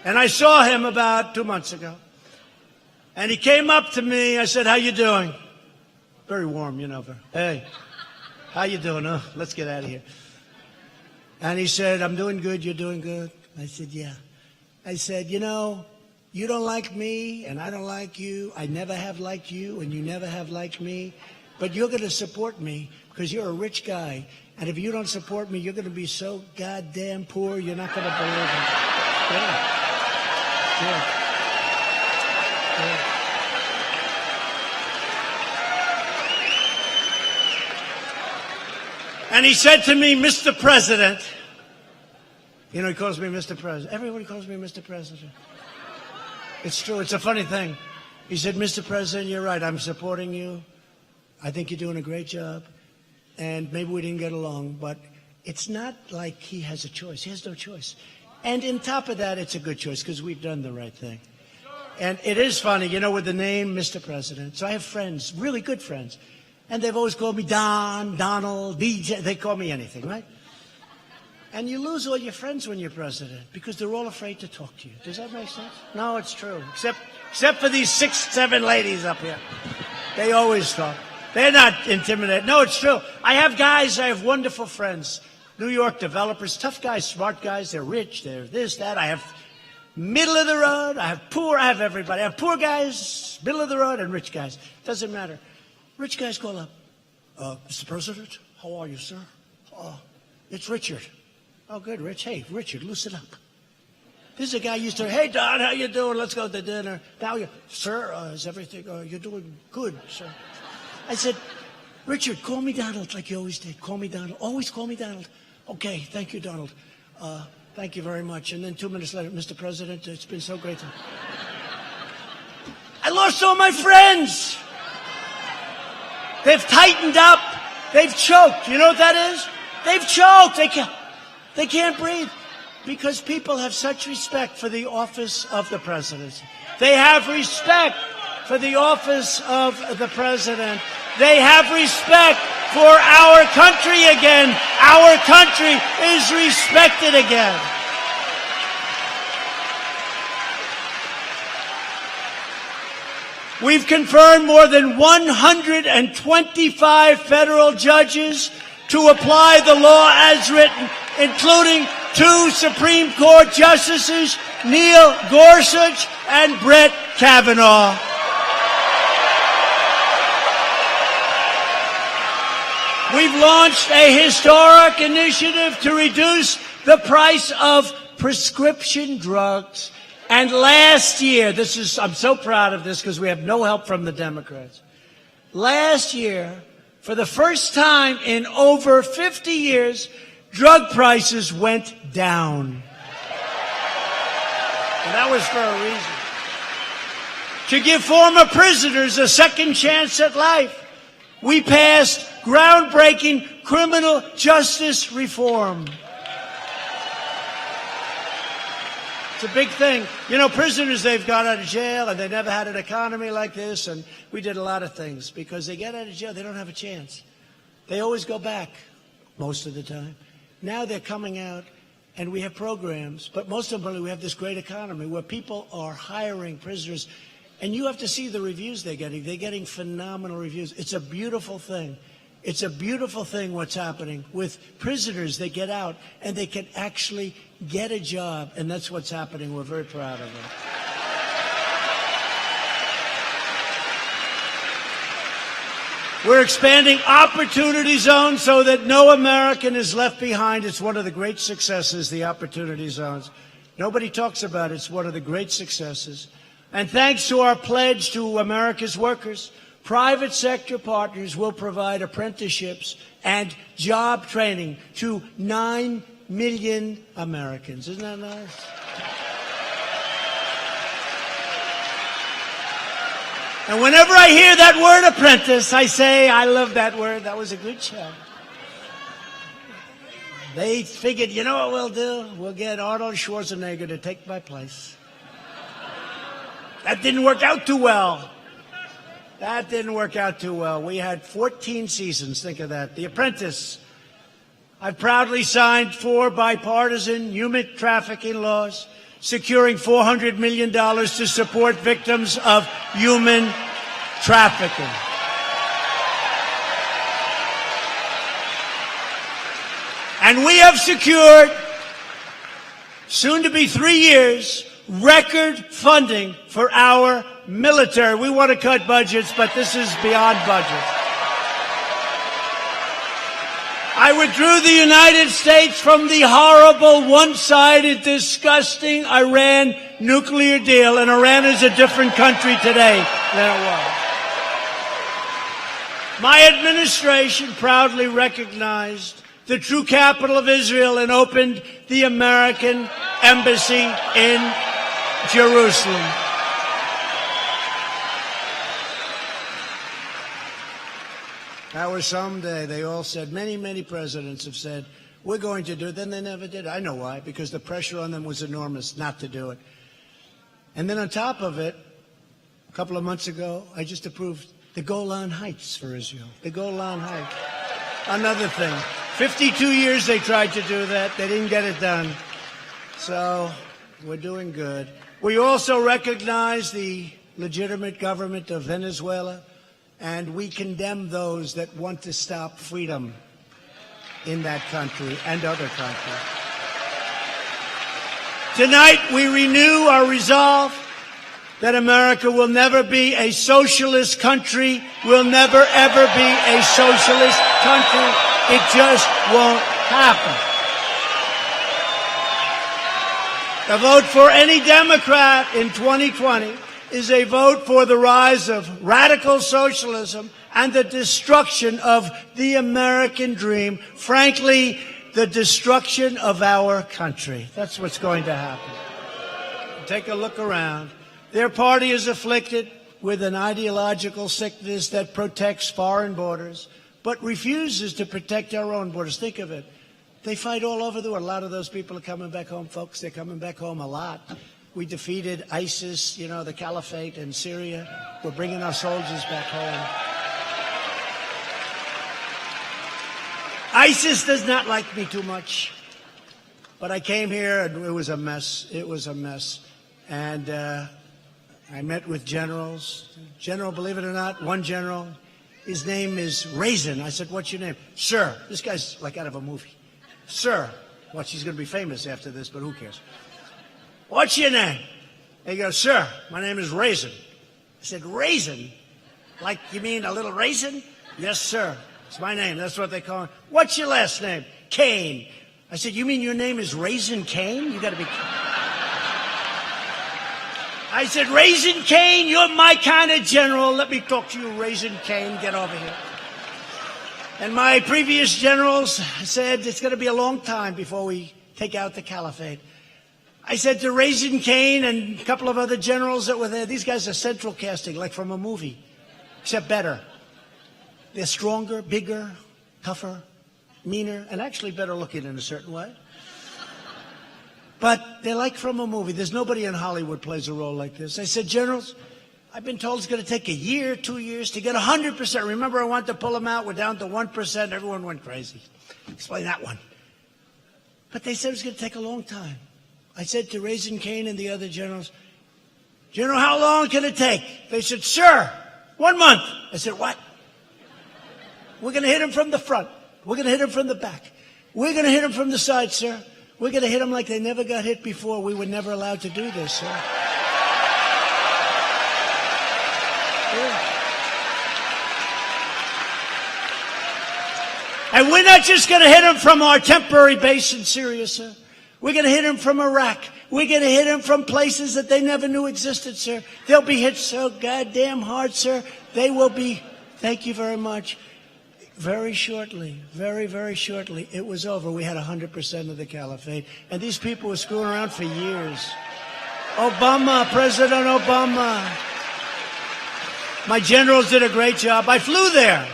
And I saw him about 2 months ago. And he came up to me. I said, how you doing? very warm, you know. Hey, how you doing? Let's get out of here. And he said, I'm doing good, you're doing good. I said, yeah. I said, you know, you don't like me, and I don't like you. I never have liked you, and you never have liked me. But you're going to support me because you're a rich guy. And if you don't support me, you're going to be so goddamn poor, you're not going to believe it. Yeah. Yeah. And he said to me, Mr. President, you know, he calls me Mr. President. Everybody calls me Mr. President. It's true. It's a funny thing. He said, Mr. President, you're right. I'm supporting you. I think you're doing a great job. And maybe we didn't get along, but it's not like he has a choice. He has no choice. And on top of that, it's a good choice because we've done the right thing. And it is funny, you know, with the name Mr. President. So I have friends, really good friends. And they've always called me Don, Donald, DJ. They call me anything, right? And you lose all your friends when you're president because they're all afraid to talk to you. Does that make sense? No, it's true. Except for these 6, 7 ladies up here. They always talk. They're not intimidated. No, it's true. I have wonderful friends. New York developers, tough guys, smart guys. They're rich. They're this, that. I have middle of the road. I have poor. I have everybody. I have poor guys, middle of the road, and rich guys. Doesn't matter. Rich guys call up. Mr. President, how are you, sir? It's Richard. Oh, good, Rich. Hey, Richard, loosen up. This is a guy used to, hey, Don, how you doing? Let's go to dinner. Now, sir, is everything, you're doing good, sir. I said, Richard, call me Donald like you always did. Call me Donald. Always call me Donald. Okay, thank you, Donald. Thank you very much. And then 2 minutes later, Mr. President, it's been so great. I lost all my friends. They've tightened up. They've choked. You know what that is? They've choked. They can't breathe because people have such respect for the office of the presidency. They have respect for the office of the president. They have respect for our country again. Our country is respected again. We've confirmed more than 125 federal judges to apply the law as written, including 2 Supreme Court justices, Neil Gorsuch and Brett Kavanaugh. We've launched a historic initiative to reduce the price of prescription drugs. And last year, I'm so proud of this because we have no help from the Democrats. Last year, for the first time in over 50 years, drug prices went down. And that was for a reason. To give former prisoners a second chance at life, we passed groundbreaking criminal justice reform. It's a big thing. You know, prisoners, they've got out of jail and they never had an economy like this, and we did a lot of things. Because they get out of jail, they don't have a chance. They always go back, most of the time. Now they're coming out, and we have programs, but most importantly, we have this great economy where people are hiring prisoners, and you have to see the reviews they're getting. They're getting phenomenal reviews. It's a beautiful thing. It's a beautiful thing what's happening with prisoners. They get out, and they can actually get a job, and that's what's happening. We're very proud of it. We're expanding Opportunity Zones so that no American is left behind. It's one of the great successes, the Opportunity Zones. Nobody talks about it. It's one of the great successes. And thanks to our pledge to America's workers, private sector partners will provide apprenticeships and job training to 9 million Americans. Isn't that nice? And whenever I hear that word apprentice, I say, I love that word. That was a good show. They figured, you know what we'll do? We'll get Arnold Schwarzenegger to take my place. That didn't work out too well. That didn't work out too well. We had 14 seasons. Think of that. The Apprentice. I've proudly signed 4 bipartisan human trafficking laws, securing $400 million to support victims of human trafficking. And we have secured, soon to be 3 years, record funding for our military. We want to cut budgets, but this is beyond budget. I withdrew the United States from the horrible, one-sided, disgusting Iran nuclear deal, and Iran is a different country today than it was. My administration proudly recognized the true capital of Israel and opened the American embassy in Jerusalem. That was someday. They all said, many presidents have said, we're going to do it. Then they never did. I know why, because the pressure on them was enormous not to do it. And then on top of it, a couple of months ago, I just approved the Golan Heights for Israel. The Golan Heights. Another thing. 52 years they tried to do that. They didn't get it done. So we're doing good. We also recognize the legitimate government of Venezuela, and we condemn those that want to stop freedom in that country and other countries. Tonight, we renew our resolve that America will never be a socialist country, will never, ever be a socialist country. It just won't happen. The vote for any Democrat in 2020 is a vote for the rise of radical socialism and the destruction of the American dream. Frankly, the destruction of our country. That's what's going to happen. Take a look around. Their party is afflicted with an ideological sickness that protects foreign borders, but refuses to protect our own borders. Think of it. They fight all over the world. A lot of those people are coming back home, folks. They're coming back home a lot. We defeated ISIS, you know, the caliphate in Syria. We're bringing our soldiers back home. ISIS does not like me too much. But I came here and it was a mess. It was a mess. And I met with generals. General, believe it or not, one general, his name is Raisin. I said, what's your name? Sir. This guy's like out of a movie. Sir. Watch, he's going to be famous after this, but who cares? What's your name? He goes, sir, my name is Raisin. I said, Raisin? Like you mean a little raisin? Yes, sir. It's my name. That's what they call it. What's your last name? Kane. I said, you mean your name is Raisin Kane? You got to be... I said, Raisin Kane, you're my kind of general. Let me talk to you, Raisin Kane. Get over here. And my previous generals said it's going to be a long time before we take out the caliphate. I said to Raisin Kane and a couple of other generals that were there, these guys are central casting, like from a movie, except better. They're stronger, bigger, tougher, meaner, and actually better looking in a certain way. But they're like from a movie. There's nobody in Hollywood plays a role like this. I said, generals, I've been told it's going to take a year, 2 years to get 100%. Remember, I wanted to pull them out. We're down to 1%. Everyone went crazy. Explain that one. But they said it was going to take a long time. I said to Raisin Kane and the other generals, General, how long can it take? They said, sir, 1 month. I said, what? We're going to hit him from the front. We're going to hit him from the back. We're going to hit him from the side, sir. We're going to hit them like they never got hit before. We were never allowed to do this, sir. Yeah. And we're not just going to hit them from our temporary base in Syria, sir. We're going to hit them from Iraq. We're going to hit them from places that they never knew existed, sir. They'll be hit so goddamn hard, sir. They will be, thank you very much, very shortly, very, very shortly, it was over. We had 100% of the caliphate. And these people were screwing around for years. Obama, President Obama. My generals did a great job. I flew there.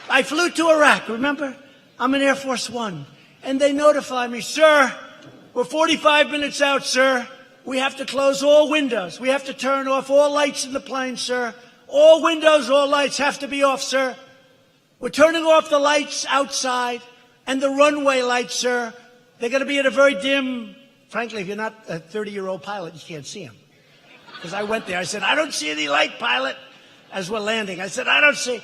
I flew to Iraq, remember? I'm in Air Force One. And they notified me, sir, we're 45 minutes out, sir. We have to close all windows. We have to turn off all lights in the plane, sir. All windows, all lights have to be off, sir. We're turning off the lights outside and the runway lights, sir. They're going to be at a very dim, frankly, if you're not a 30-year-old pilot, you can't see them. Because I went there. I said, I don't see any light, pilot, as we're landing. I said, I don't see.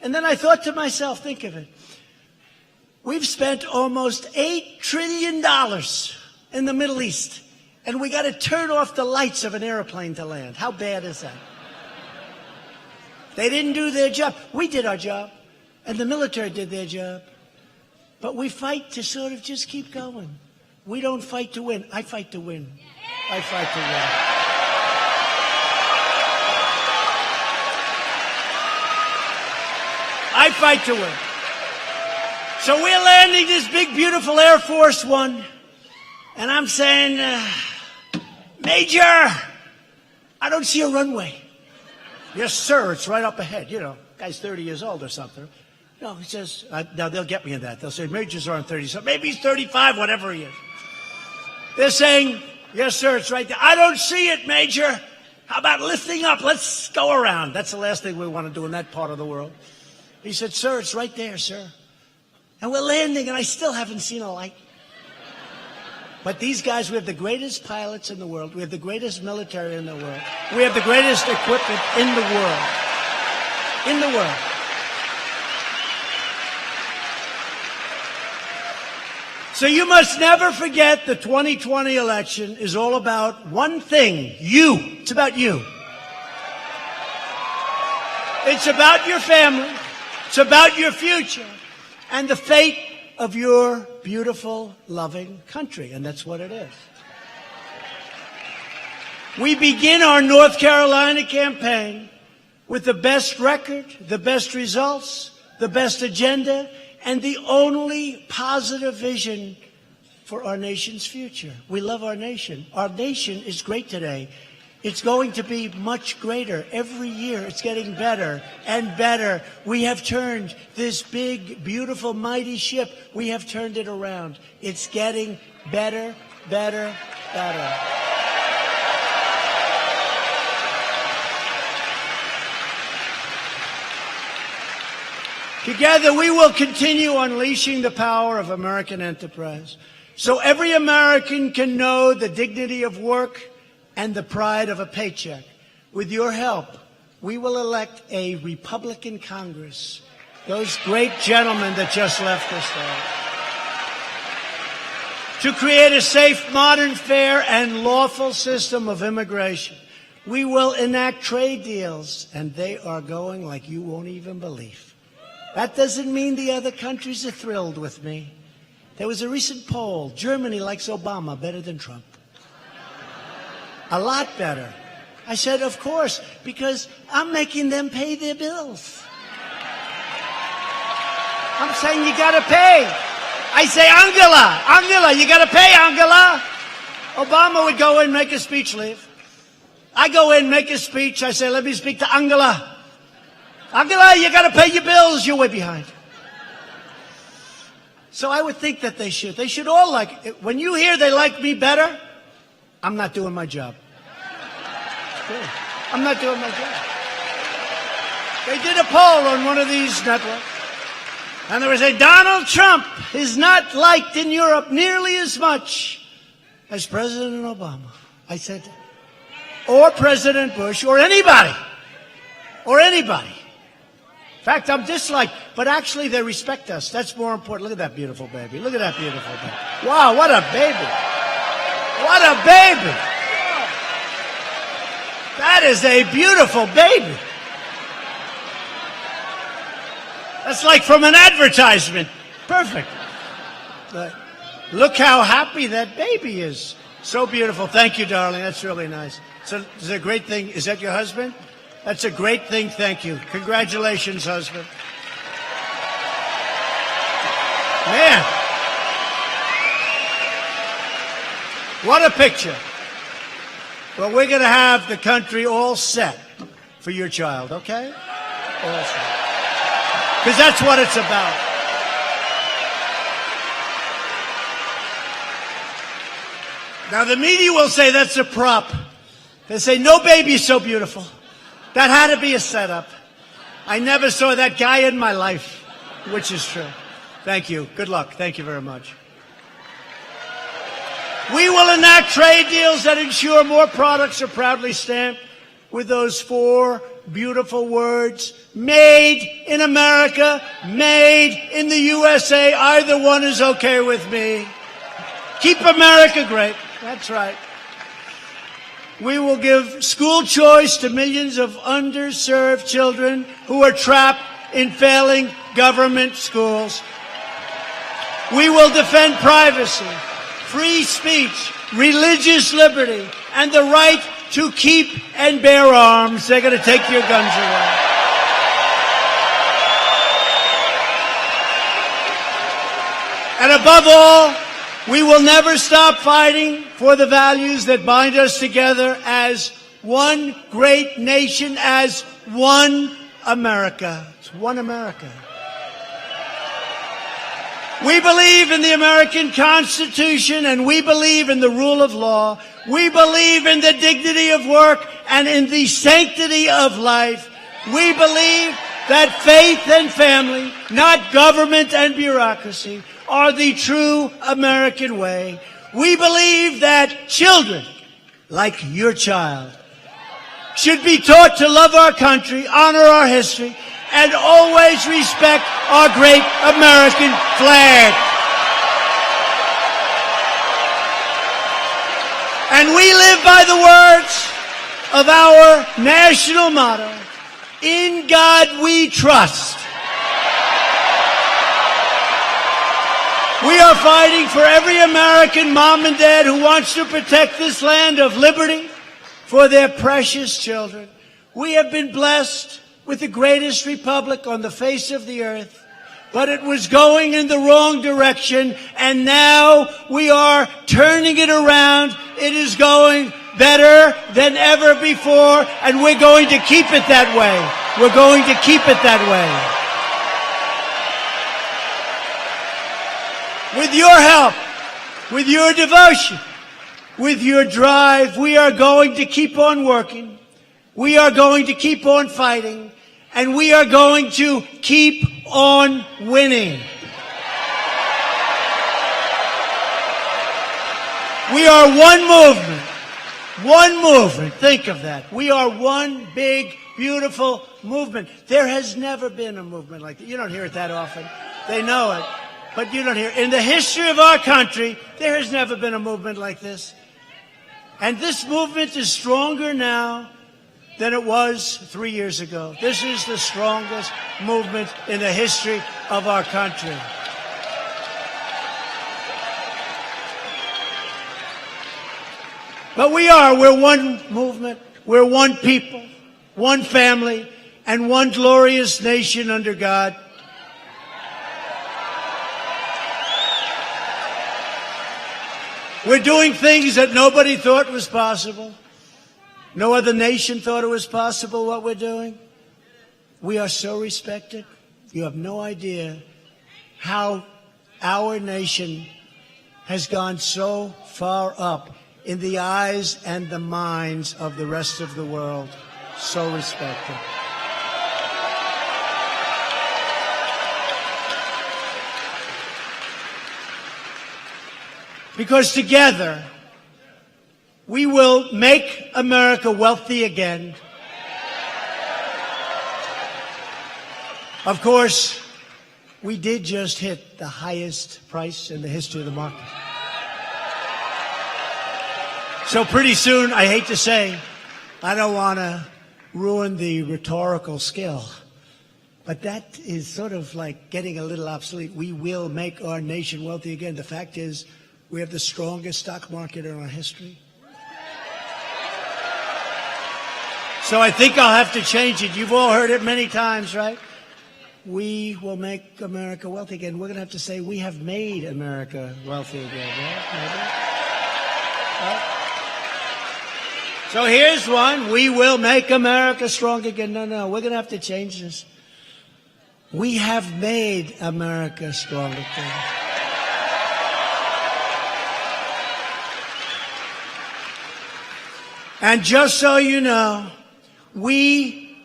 And then I thought to myself, think of it. We've spent almost $8 trillion in the Middle East, and we got to turn off the lights of an airplane to land. How bad is that? They didn't do their job. We did our job, and the military did their job. But we fight to sort of just keep going. We don't fight to win. I fight to win. I fight to win. I fight to win. So we're landing this big, beautiful Air Force One, and I'm saying, Major, I don't see a runway. Yes, sir, it's right up ahead. You know, guy's 30 years old or something. No, he says, now they'll get me in that. They'll say, Majors aren't 30, so maybe he's 35, whatever he is. They're saying, yes, sir, it's right there. I don't see it, Major. How about lifting up? Let's go around. That's the last thing we want to do in that part of the world. He said, sir, it's right there, sir. And we're landing, and I still haven't seen a light. But these guys, we have the greatest pilots in the world. We have the greatest military in the world. We have the greatest equipment in the world. In the world. So you must never forget the 2020 election is all about one thing, you. It's about you. It's about your family. It's about your future and the fate of your beautiful, loving country. And that's what it is. We begin our North Carolina campaign with the best record, the best results, the best agenda, and the only positive vision for our nation's future. We love our nation. Our nation is great today. It's going to be much greater. Every year it's getting better and better. We have turned this big, beautiful, mighty ship. We have turned it around. It's getting better, better, better. Together we will continue unleashing the power of American enterprise so every American can know the dignity of work and the pride of a paycheck. With your help, we will elect a Republican Congress, those great gentlemen that just left us there, to create a safe, modern, fair, and lawful system of immigration. We will enact trade deals, and they are going like you won't even believe. That doesn't mean the other countries are thrilled with me. There was a recent poll. Germany likes Obama better than Trump. A lot better. I said, of course, because I'm making them pay their bills. I'm saying you gotta pay. I say, Angela, you gotta pay, Angela. Obama would go in, make a speech, leave. I go in, make a speech. I say, let me speak to Angela. Angela, you gotta pay your bills. You're way behind. So I would think that they should. They should all like it. When you hear they like me better, I'm not doing my job. I'm not doing my job. They did a poll on one of these networks, and there was a Donald Trump is not liked in Europe nearly as much as President Obama. I said, or President Bush, or anybody. Or anybody. In fact, I'm disliked, but actually they respect us. That's more important. Look at that beautiful baby. Look at that beautiful baby. Wow, what a baby. What a baby. That is a beautiful baby. That's like from an advertisement. Perfect. But look how happy that baby is. So beautiful. Thank you, darling. That's really nice. So it's a great thing. Is that your husband? That's a great thing. Thank you. Congratulations, husband. Man. What a picture. Well, we're going to have the country all set for your child, okay? All set. Because that's what it's about. Now, the media will say that's a prop. They say, no baby is so beautiful. That had to be a setup. I never saw that guy in my life, which is true. Thank you. Good luck. Thank you very much. We will enact trade deals that ensure more products are proudly stamped with those 4 beautiful words. Made in America, made in the USA. Either one is okay with me. Keep America great. That's right. We will give school choice to millions of underserved children who are trapped in failing government schools. We will defend privacy, free speech, religious liberty, and the right to keep and bear arms. They're going to take your guns away. And above all, we will never stop fighting for the values that bind us together as one great nation, as one America. It's one America. We believe in the American Constitution, and we believe in the rule of law. We believe in the dignity of work and in the sanctity of life. We believe that faith and family, not government and bureaucracy, are the true American way. We believe that children, like your child, should be taught to love our country, honor our history, and always respect our great American flag. And we live by the words of our national motto, "In God we trust." We are fighting for every American mom and dad who wants to protect this land of liberty for their precious children. We have been blessed with the greatest republic on the face of the earth, but it was going in the wrong direction, and now we are turning it around. It is going better than ever before, and we're going to keep it that way. We're going to keep it that way. With your help, with your devotion, with your drive, we are going to keep on working. We are going to keep on fighting. And we are going to keep on winning. We are one movement. One movement. Think of that. We are one big, beautiful movement. There has never been a movement like that. You don't hear it that often. They know it. But you don't hear it. In the history of our country, there has never been a movement like this. And this movement is stronger now than it was 3 years ago. This is the strongest movement in the history of our country. But we're one movement, we're one people, one family, and one glorious nation under God. We're doing things that nobody thought was possible. No other nation thought it was possible what we're doing. We are so respected. You have no idea how our nation has gone so far up in the eyes and the minds of the rest of the world. So respected. Because together, we will make America wealthy again. Of course, we did just hit the highest price in the history of the market. So pretty soon, I hate to say, I don't want to ruin the rhetorical skill, but that is sort of like getting a little obsolete. We will make our nation wealthy again. The fact is, we have the strongest stock market in our history. So I think I'll have to change it. You've all heard it many times, right? We will make America wealthy again. We're going to have to say we have made America wealthy again, right? Maybe? Right? So here's one. We will make America strong again. No, we're going to have to change this. We have made America strong again. And just so you know, we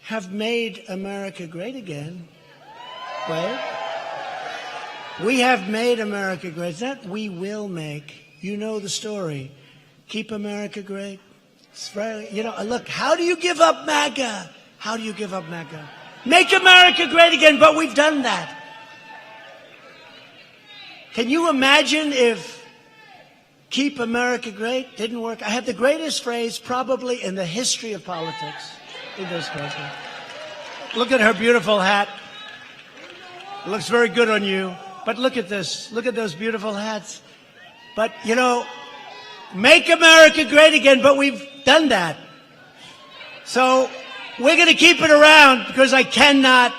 have made America great again. Wait. We have made America great. It's not we will make. You know the story. Keep America great. It's very, look, how do you give up MAGA? How do you give up MAGA? Make America great again, but we've done that. Can you imagine if Keep America Great didn't work? I have the greatest phrase probably in the history of politics in this country. Look at her beautiful hat. It looks very good on you. But look at this. Look at those beautiful hats. But, make America great again, but we've done that. So we're going to keep it around because I cannot